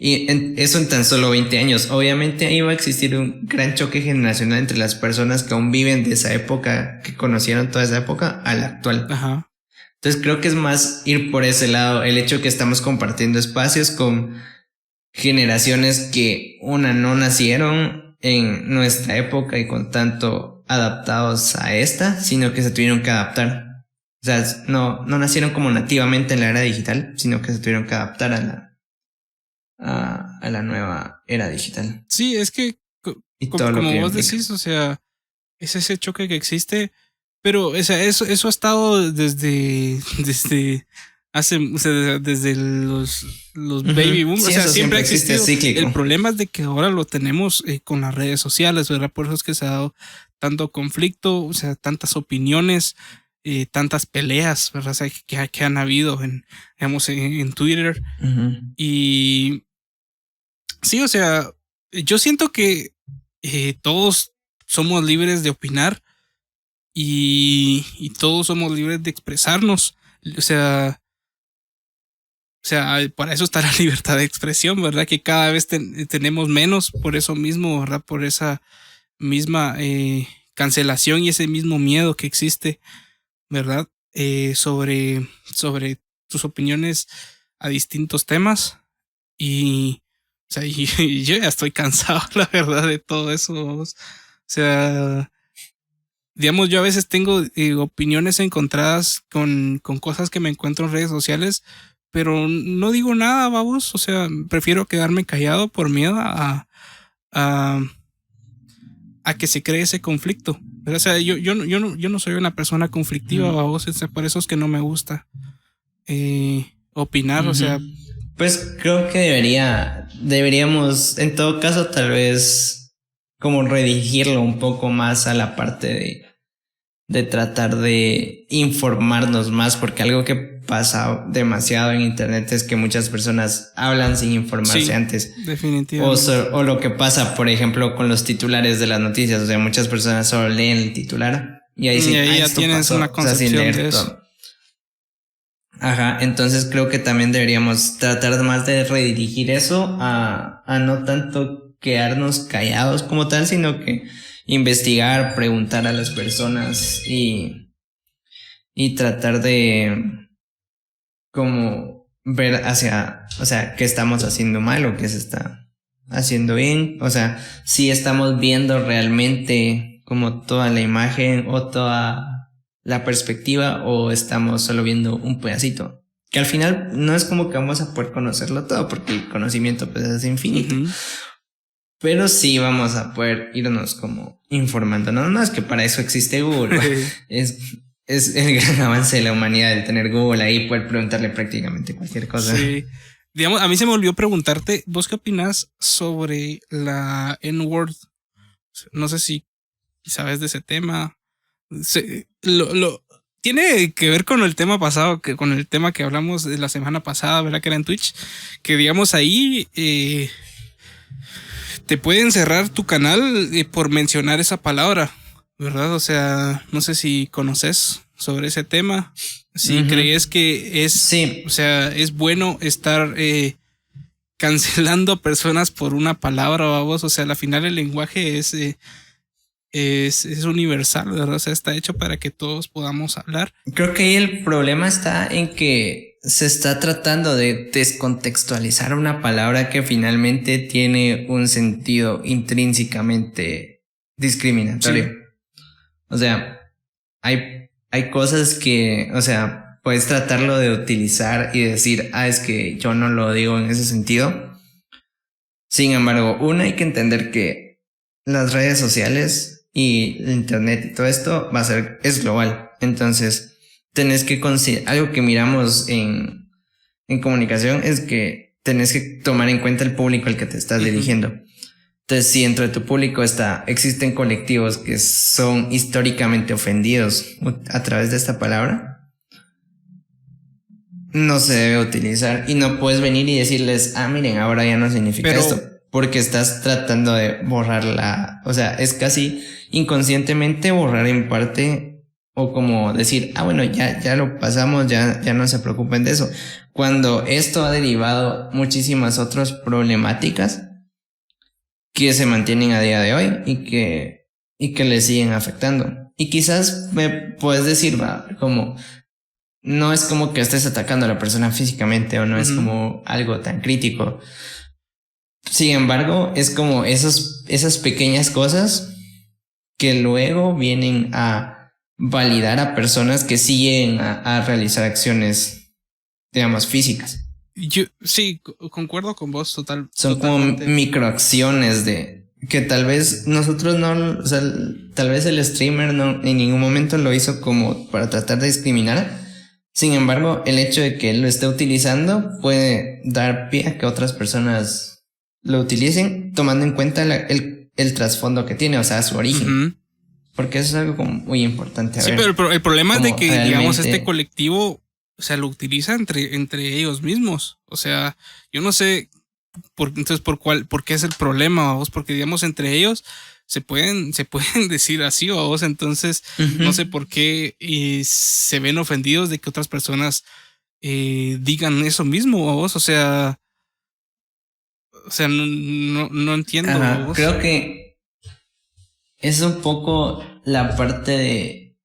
Y eso en tan solo 20 años. Obviamente ahí va a existir un gran choque generacional entre las personas que aún viven de esa época, que conocieron toda esa época, a la actual. Ajá. Entonces creo que es más ir por ese lado, el hecho que estamos compartiendo espacios con generaciones que no nacieron en nuestra época y con tanto adaptados a esta, sino que se tuvieron que adaptar. O sea, no nacieron como nativamente en la era digital, sino que se tuvieron que adaptar a la nueva era digital. Sí, es que como vos decís, o sea, es ese choque que existe. Pero, o sea, eso ha estado desde hace, o sea, desde los baby boom. Sí, o sea, siempre ha existido. El problema es de que ahora lo tenemos con las redes sociales, ¿verdad? Por eso es que se ha dado tanto conflicto, o sea, tantas opiniones, tantas peleas, ¿verdad? O sea, que han habido digamos, en Twitter. Y sí, o sea, yo siento que todos somos libres de opinar. Y todos somos libres de expresarnos. O sea, para eso está la libertad de expresión, ¿verdad? Que cada vez tenemos menos por eso mismo, ¿verdad? Por esa misma cancelación y ese mismo miedo que existe, ¿verdad? Sobre tus opiniones a distintos temas. Y, o sea, y yo ya estoy cansado, la verdad, de todo eso. O sea, digamos, yo a veces tengo opiniones encontradas con cosas que me encuentro en redes sociales, pero no digo nada, babos. O sea, prefiero quedarme callado por miedo a que se cree ese conflicto. Pero, o sea, yo no soy una persona conflictiva, babos. O sea, por eso es que no me gusta opinar, o sea. Pues creo que deberíamos, en todo caso, tal vez como redirigirlo un poco más a la parte de tratar de informarnos más, porque algo que pasa demasiado en internet es que muchas personas hablan sin informarse antes. Definitivamente. O lo que pasa, por ejemplo, con los titulares de las noticias. O sea, muchas personas solo leen el titular y ahí sí, ya tienes una concepción, o sea, sin leer de eso. Todo. Ajá, entonces creo que también deberíamos tratar más de redirigir eso a no tanto quedarnos callados como tal, sino que investigar, preguntar a las personas y tratar de como ver hacia, o sea, qué estamos haciendo mal o qué se está haciendo bien. O sea, si estamos viendo realmente como toda la imagen o toda la perspectiva, o estamos solo viendo un pedacito, que al final no es como que vamos a poder conocerlo todo, porque el conocimiento pues es infinito. Pero sí vamos a poder irnos como informando. No es que para eso existe Google. Es el gran avance de la humanidad el tener Google ahí, poder preguntarle prácticamente cualquier cosa. Sí. Digamos, a mí se me olvidó preguntarte, ¿vos qué opinás sobre la N-word? No sé si sabes de ese tema. Tiene que ver con el tema pasado, con el tema que hablamos de la semana pasada, ¿verdad? Que era en Twitch. Que digamos ahí te pueden cerrar tu canal por mencionar esa palabra, ¿verdad? O sea, no sé si conoces sobre ese tema. Si crees que es, o sea, es bueno estar cancelando a personas por una palabra, vamos. O sea, al final el lenguaje es universal, ¿verdad? O sea, está hecho para que todos podamos hablar. Creo que ahí el problema está en que se está tratando de descontextualizar una palabra que finalmente tiene un sentido intrínsecamente discriminatorio. Sí. O sea, hay cosas que, o sea, puedes tratarlo de utilizar y decir, es que yo no lo digo en ese sentido. Sin embargo, hay que entender que las redes sociales y el internet y todo esto es global. Entonces, tenés que considerar, algo que miramos en comunicación es que tenés que tomar en cuenta el público al que te estás dirigiendo. Entonces, si dentro de tu público existen colectivos que son históricamente ofendidos a través de esta palabra, no se debe utilizar y no puedes venir y decirles, miren, ahora ya no significa esto, porque estás tratando de borrarla. O sea, es casi inconscientemente borrar en parte, o como decir, bueno, ya lo pasamos, ya no se preocupen de eso, cuando esto ha derivado muchísimas otras problemáticas que se mantienen a día de hoy y que le siguen afectando. Y quizás me puedes decir, como no es como que estés atacando a la persona físicamente o no es como algo tan crítico. Sin embargo, es como esas pequeñas cosas que luego vienen a validar a personas que siguen a realizar acciones, digamos, físicas. Yo sí, concuerdo con vos total. Son totalmente. Como microacciones que tal vez nosotros no, o sea, tal vez el streamer no en ningún momento lo hizo como para tratar de discriminar. Sin embargo, el hecho de que él lo esté utilizando puede dar pie a que otras personas lo utilicen, tomando en cuenta el trasfondo que tiene, o sea, su origen. Porque eso es algo como muy importante. Sí, pero el problema es de que, digamos, este colectivo, o sea, lo utiliza entre ellos mismos. O sea, yo no sé por qué es el problema, vos, porque digamos entre ellos se pueden decir así, vos, entonces no sé por qué se ven ofendidos de que otras personas digan eso mismo, vos, o sea, no entiendo. Vos. Creo que es un poco la parte de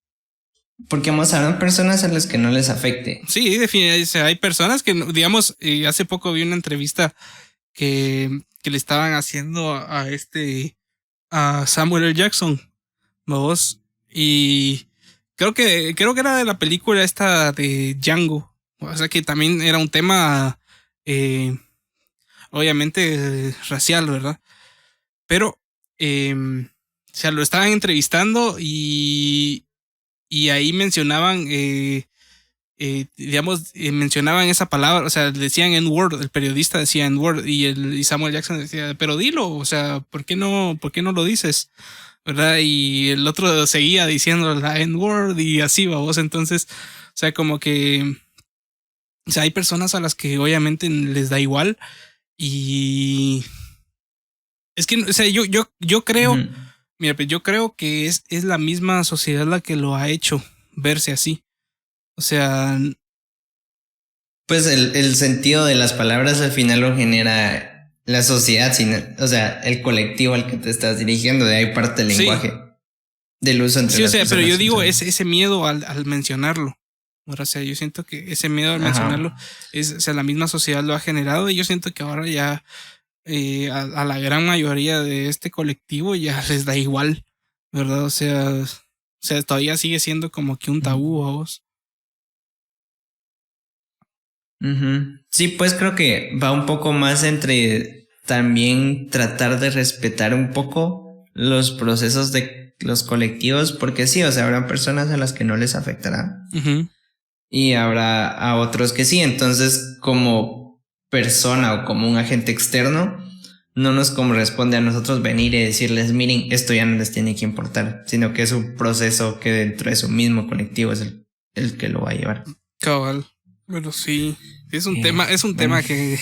porque habrán personas a las que no les afecte. Sí, definitivamente. Hay personas que, digamos, hace poco vi una entrevista que le estaban haciendo a Samuel L. Jackson, vos, y creo que era de la película esta de Django. O sea que también era un tema obviamente racial, ¿verdad? Pero o sea, lo estaban entrevistando y ahí mencionaban digamos, mencionaban esa palabra, o sea, decían N-word, el periodista decía N-word y Samuel Jackson decía, pero dilo, o sea, ¿por qué no lo dices? ¿Verdad? Y el otro seguía diciendo la N-word y así, vamos, entonces, o sea, como que, o sea, hay personas a las que obviamente les da igual y es que, o sea, yo creo, mira, pues yo creo que es la misma sociedad la que lo ha hecho verse así. O sea, pues el sentido de las palabras al final lo genera la sociedad, o sea, el colectivo al que te estás dirigiendo, de ahí parte el lenguaje del uso entre las personas. Pero yo digo ese miedo al mencionarlo. O sea, yo siento que ese miedo al mencionarlo o sea, la misma sociedad lo ha generado y yo siento que ahora ya a la gran mayoría de este colectivo ya les da igual, ¿verdad? O sea, todavía sigue siendo como que un tabú a vos. Sí, pues creo que va un poco más entre también tratar de respetar un poco los procesos de los colectivos, porque sí, o sea, habrá personas a las que no les afectará y habrá a otros que sí. Entonces, como persona o como un agente externo, no nos corresponde a nosotros venir y decirles, miren, esto ya no les tiene que importar, sino que es un proceso que dentro de su mismo colectivo es el que lo va a llevar. Cabal. Bueno, sí, es un tema que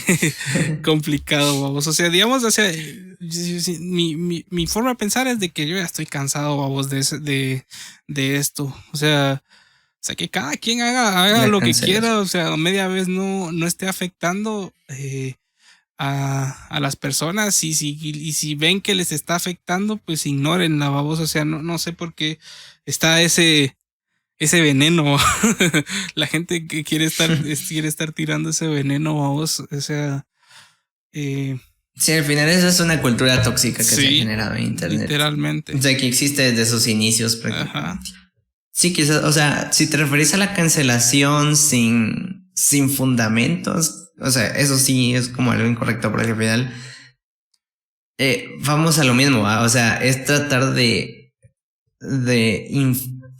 complicado, vamos. O sea, digamos, o sea, mi forma de pensar es de que yo ya estoy cansado, vamos, de esto. O sea, que cada quien haga lo que quiera, o sea, media vez no esté afectando a las personas y si ven que les está afectando, pues ignoren la babosa. O sea, no sé por qué está ese ese veneno. La gente que quiere estar tirando ese veneno a vos. O sea, sí, al final eso es una cultura tóxica que se ha generado en internet. Literalmente. O sea, que existe desde sus inicios prácticamente. Ajá. Sí, quizás, o sea, si te referís a la cancelación sin fundamentos, o sea, eso sí es como algo incorrecto, porque al final vamos a lo mismo, ¿va? O sea, es tratar de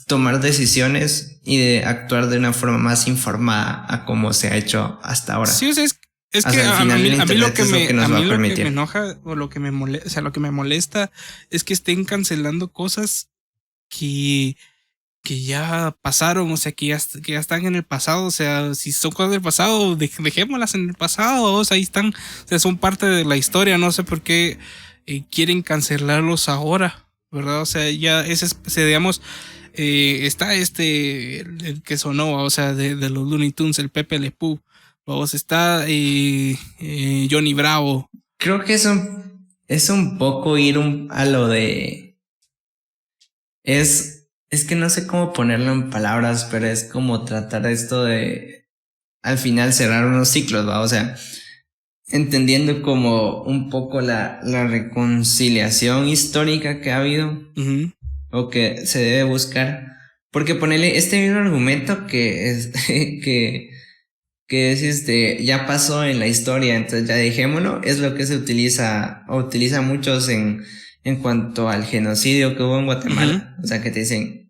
tomar decisiones y de actuar de una forma más informada a como se ha hecho hasta ahora. Sí, o sea, es que a mí lo que me enoja o lo que me molesta, o sea, lo que me molesta es que estén cancelando cosas que ya pasaron, o sea, que ya están en el pasado, o sea, si son cosas del pasado, dejémoslas en el pasado, o sea, ahí están, o sea, son parte de la historia, no sé por qué quieren cancelarlos ahora, ¿verdad? O sea, ya digamos, está el que sonó, o sea, de los Looney Tunes, el Pepe Le Pew, vamos, está Johnny Bravo. Creo que es un poco ir a lo de... Es que no sé cómo ponerlo en palabras, pero es como tratar esto de al final cerrar unos ciclos, ¿va? O sea, entendiendo como un poco la reconciliación histórica que ha habido, uh-huh, o que se debe buscar. Porque ponerle este mismo argumento que es que es ya pasó en la historia, entonces ya dejémoslo, es lo que se utiliza muchos en cuanto al genocidio que hubo en Guatemala. Uh-huh. O sea, que te dicen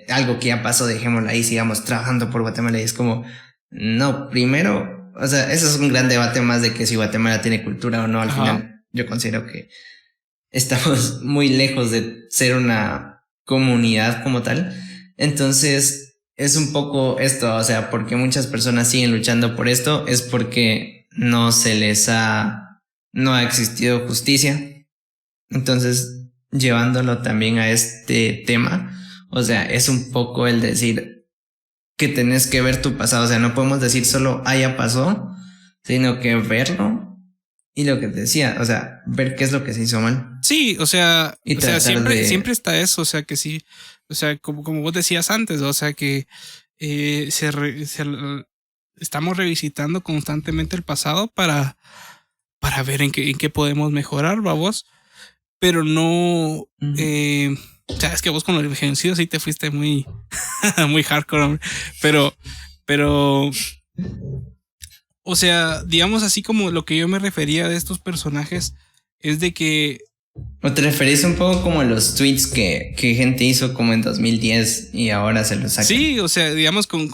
algo que ya pasó, dejémoslo ahí, sigamos trabajando por Guatemala. Y es como, no, primero, o sea, eso es un gran debate más de que si Guatemala tiene cultura o no. Al uh-huh, final, yo considero que estamos muy lejos de ser una comunidad como tal. Entonces, es un poco esto, o sea, porque muchas personas siguen luchando por esto, es porque no ha existido justicia. Entonces, llevándolo también a este tema, o sea, es un poco el decir que tenés que ver tu pasado, o sea, no podemos decir solo ya pasó, sino que verlo y lo que te decía, o sea, ver qué es lo que se hizo mal. Sí, o sea, siempre está eso, o sea, que sí, o sea, como vos decías antes, o sea, que estamos revisitando constantemente el pasado para ver en qué podemos mejorar, vamos. Pero no, uh-huh, o sea, es que vos con el genocidio sí te fuiste muy, muy hardcore, hombre. Pero, o sea, digamos así como lo que yo me refería de estos personajes es de que... ¿O te referís un poco como a los tweets que gente hizo como en 2010 y ahora se los sacan? Sí, o sea, digamos con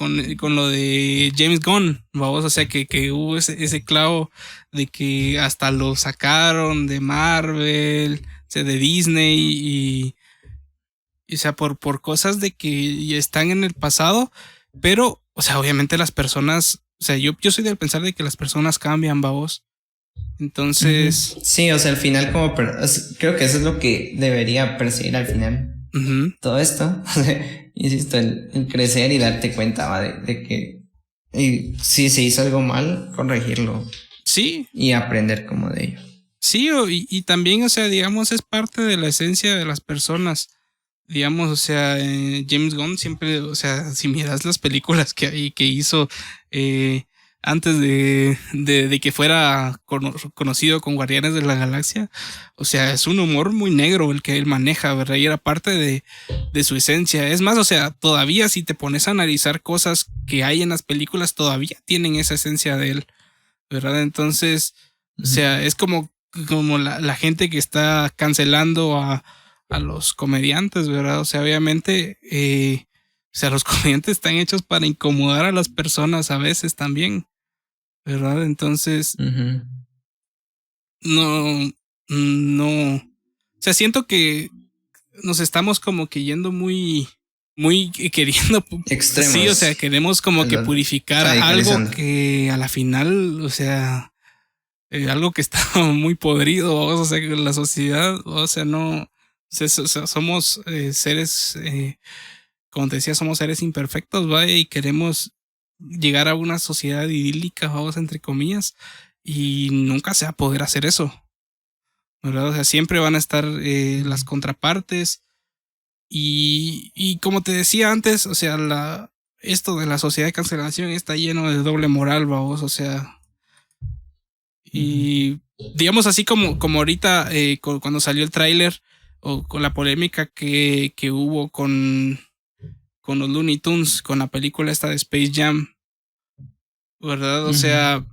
lo de James Gunn, vamos, o sea, que hubo ese clavo de que hasta lo sacaron de Marvel, o sea, de Disney y o sea, por cosas de que ya están en el pasado, pero, o sea, obviamente las personas, o sea, yo soy del pensar de que las personas cambian, babos. Entonces... Uh-huh. Sí, o sea, al final creo que eso es lo que debería perseguir al final. Uh-huh. Todo esto, insisto, el crecer y darte cuenta, ¿va? De que si se hizo algo mal, corregirlo. Sí. Y aprender como de ello. Sí, y también, o sea, digamos, es parte de la esencia de las personas. Digamos, o sea, James Gunn siempre, o sea, si miras las películas que hizo antes de que fuera conocido con Guardianes de la Galaxia, o sea, es un humor muy negro el que él maneja, ¿verdad? Y era parte de su esencia. Es más, o sea, todavía si te pones a analizar cosas que hay en las películas, todavía tienen esa esencia de él, ¿verdad? Entonces, uh-huh, o sea, es como la gente que está cancelando a los comediantes, ¿verdad? O sea, obviamente, o sea, los comediantes están hechos para incomodar a las personas a veces también, ¿verdad? Entonces, uh-huh, no, o sea, siento que nos estamos como que yendo muy queriendo extremos. Sí, o sea, queremos como que purificar algo que a la final, o sea, algo que está muy podrido, o sea, la sociedad, o sea, no... somos seres, como te decía, somos seres imperfectos, vaya, y queremos llegar a una sociedad idílica, vamos, entre comillas, y nunca se va a poder hacer eso, ¿verdad? O sea, siempre van a estar las contrapartes, Y como te decía antes, o sea, esto de la sociedad de cancelación está lleno de doble moral, vamos, o sea. Y digamos así como ahorita, cuando salió el tráiler, o con la polémica que hubo con los Looney Tunes, con la película esta de Space Jam, ¿verdad? O sea,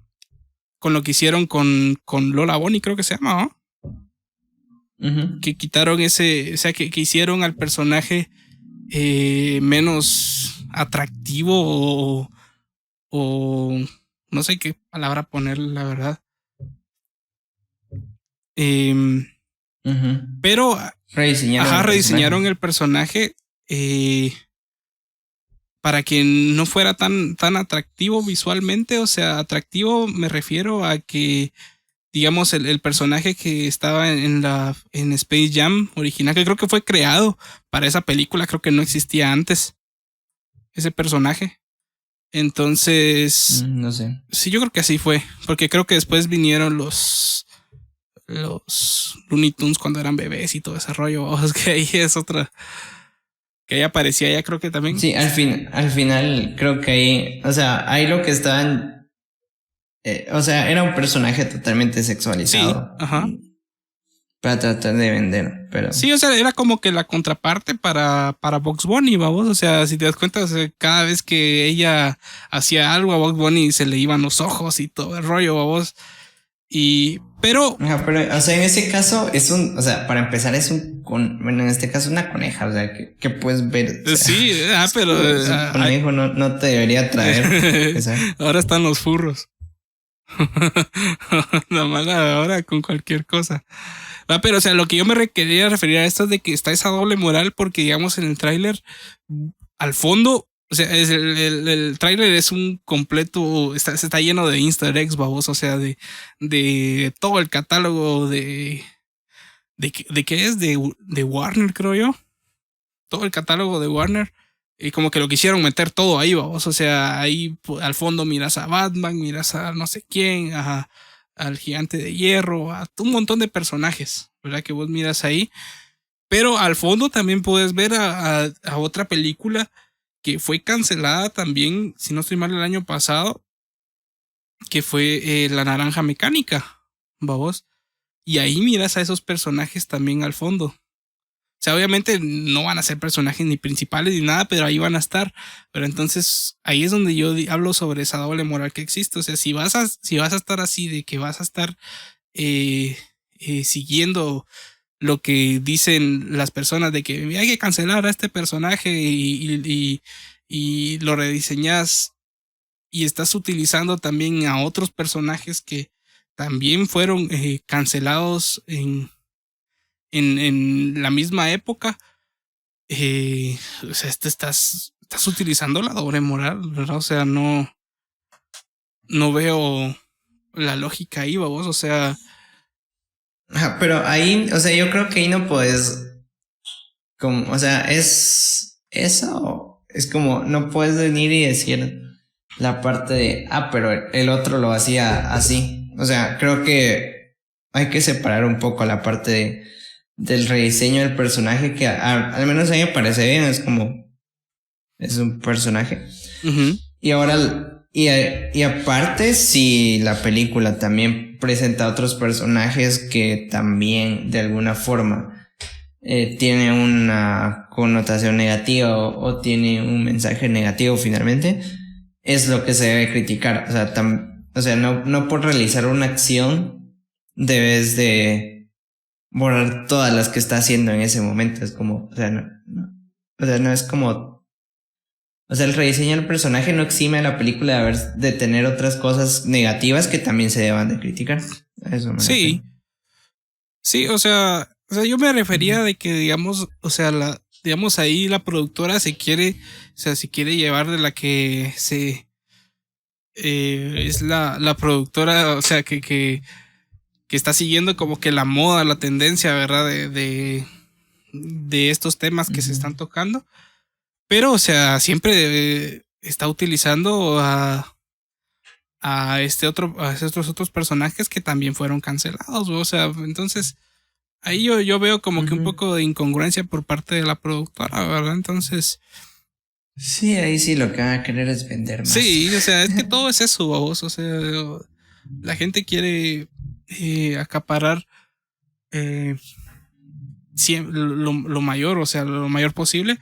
con lo que hicieron con Lola Bonnie, creo que se llama, ¿no? Que quitaron o sea, que hicieron al personaje menos atractivo o no sé qué palabra ponerle, la verdad. Pero rediseñaron el personaje para que no fuera tan atractivo visualmente. O sea, atractivo me refiero a que, digamos, el personaje que estaba en Space Jam original, que creo que fue creado para esa película, creo que no existía antes ese personaje. Entonces, no sé. Sí, yo creo que así fue, porque creo que después vinieron los Looney Tunes cuando eran bebés y todo ese rollo. O sea, que ahí es otra, que ahí aparecía ya, creo que también. Sí, al final creo que ahí, o sea, ahí lo que estaban, o sea, era un personaje totalmente sexualizado. Sí, ajá. Para tratar de vender, pero... Sí, o sea, era como que la contraparte para Bugs Bunny, vamos. O sea, si te das cuenta, o sea, cada vez que ella hacía algo a Bugs Bunny se le iban los ojos y todo el rollo, vamos. Pero, o sea, en ese caso o sea, para empezar bueno, en este caso una coneja, o sea, que puedes ver. O sea, sí, pero... un conejo no te debería traer. Ahora están los furros. La mala ahora con cualquier cosa. Pero, o sea, lo que yo me quería referir a esto es de que está esa doble moral porque, digamos, en el tráiler, al fondo, o sea, el tráiler es un completo, se está lleno de easter eggs, babos, o sea, de todo el catálogo ¿de qué es? De Warner, creo yo. Todo el catálogo de Warner. Y como que lo quisieron meter todo ahí, babos. O sea, ahí al fondo miras a Batman, miras a no sé quién, al Gigante de Hierro, a un montón de personajes, ¿verdad? Que vos miras ahí. Pero al fondo también puedes ver a otra película que fue cancelada también, si no estoy mal, el año pasado, que fue La Naranja Mecánica, babos. Y ahí miras a esos personajes también al fondo. O sea, obviamente no van a ser personajes ni principales ni nada, pero ahí van a estar. Pero entonces ahí es donde yo hablo sobre esa doble moral que existe. O sea, si vas a estar así, de que vas a estar siguiendo lo que dicen las personas de que hay que cancelar a este personaje y lo rediseñas y estás utilizando también a otros personajes que también fueron cancelados en la misma época, o sea, estás utilizando la doble moral, ¿verdad? O sea, no veo la lógica ahí, vos, o sea. Pero ahí, o sea, yo creo que ahí no puedes, como, o sea, es como, no puedes venir y decir la parte de, pero el otro lo hacía así. O sea, creo que hay que separar un poco la parte del rediseño del personaje, que al menos a mí me parece bien, es un personaje. Y ahora, y aparte, si la película también presenta otros personajes que también de alguna forma tiene una connotación negativa o tiene un mensaje negativo finalmente, es lo que se debe criticar. O sea, no por realizar una acción debes de borrar todas las que está haciendo en ese momento. Es como, o sea, no es como, o sea, el rediseño del personaje no exime a la película de tener otras cosas negativas que también se deban de criticar. Eso me sí. Sí, o sea, yo me refería de que, digamos, o sea, digamos ahí la productora se quiere llevar de la que es la productora, o sea, que está siguiendo como que la moda, la tendencia, ¿verdad? De estos temas que se están tocando. Pero, o sea, siempre está utilizando a estos otros personajes que también fueron cancelados. O sea, entonces ahí yo veo como que un poco de incongruencia por parte de la productora, ¿verdad? Entonces... Sí, ahí sí lo que van a querer es vender más. Sí, o sea, es que todo es eso, vos. O sea, la gente quiere acaparar lo mayor, o sea, lo mayor posible,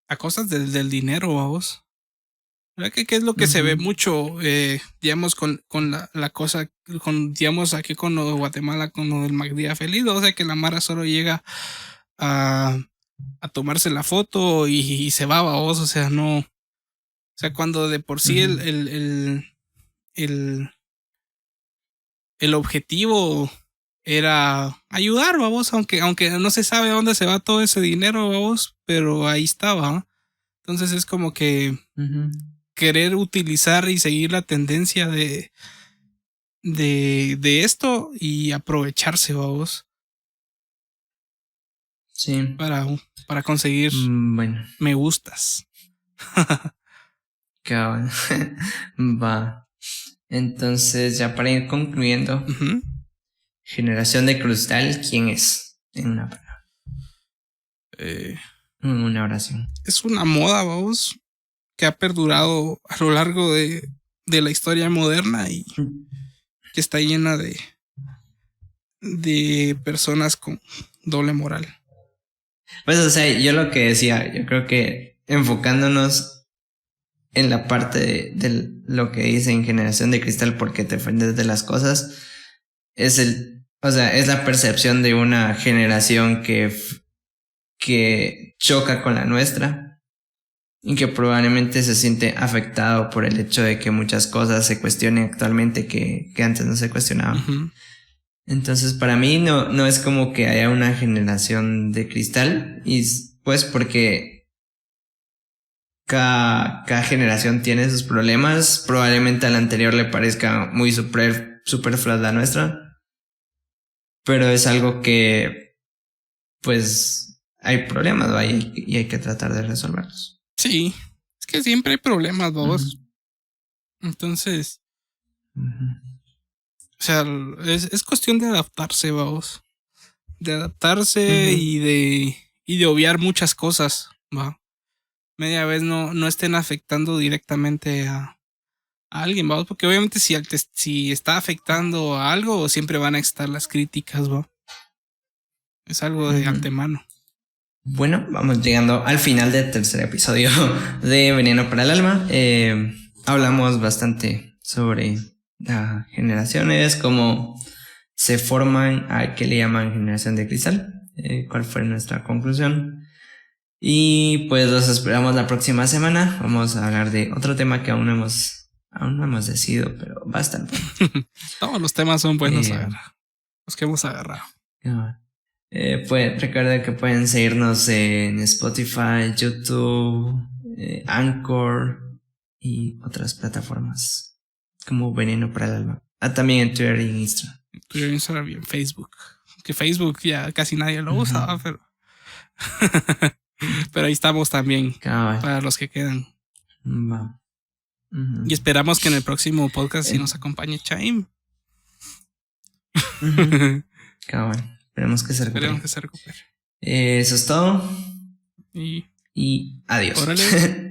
a cosas del dinero, vos. ¿Verdad que es lo que se ve mucho, digamos, con la cosa, digamos, aquí con lo de Guatemala, con lo del Magdía Feliz? O sea, que la Mara solo llega a tomarse la foto y se va, vos. O sea, no. O sea, cuando de por sí el objetivo era ayudar, vamos, aunque no se sabe a dónde se va todo ese dinero, vamos, pero ahí estaba, ¿no? Entonces es como que querer utilizar y seguir la tendencia de esto y aprovecharse, vamos. Sí. Para conseguir bueno. me gustas. Cabal. Va. Entonces, ya para ir concluyendo, Generación de Cristal, ¿quién es? En una palabra. Una oración. Es una moda, vamos, que ha perdurado a lo largo de la historia moderna y que está llena de personas con doble moral. Pues, o sea, yo lo que decía, yo creo que enfocándonos en la parte de lo que dice en Generación de Cristal, porque te ofendes de las cosas, es la percepción de una generación que choca con la nuestra y que probablemente se siente afectado por el hecho de que muchas cosas se cuestionen actualmente que antes no se cuestionaban. Entonces, para mí no es como que haya una generación de cristal, y pues porque cada generación tiene sus problemas. Probablemente a la anterior le parezca muy superflua la nuestra, pero es algo que, pues, hay problemas, ¿va? Y hay que tratar de resolverlos. Sí, es que siempre hay problemas, vos. Entonces, o sea, es cuestión de adaptarse, vamos. De adaptarse y de obviar muchas cosas, va. Media vez no estén afectando directamente a alguien, vamos. Porque obviamente si está afectando a algo, siempre van a estar las críticas, va. Es algo de antemano. Bueno, vamos llegando al final del tercer episodio de Veneno para el Alma. Hablamos bastante sobre las generaciones, cómo se forman, a qué le llaman generación de cristal, cuál fue nuestra conclusión. Y pues los esperamos la próxima semana. Vamos a hablar de otro tema que aún no hemos decidido, pero va a estar bueno. Todos los temas son buenos los que hemos agarrado. Recuerden que pueden seguirnos en Spotify, YouTube, Anchor y otras plataformas como Veneno para el Alma. También en Twitter y en Instagram. Twitter, Instagram y en Facebook. Que Facebook ya casi nadie lo usa, pero pero ahí estamos también para los que quedan. Y esperamos que en el próximo podcast sí nos acompañe Chaim. Esperemos que se recupere. Eso es todo. Y adiós. Órale.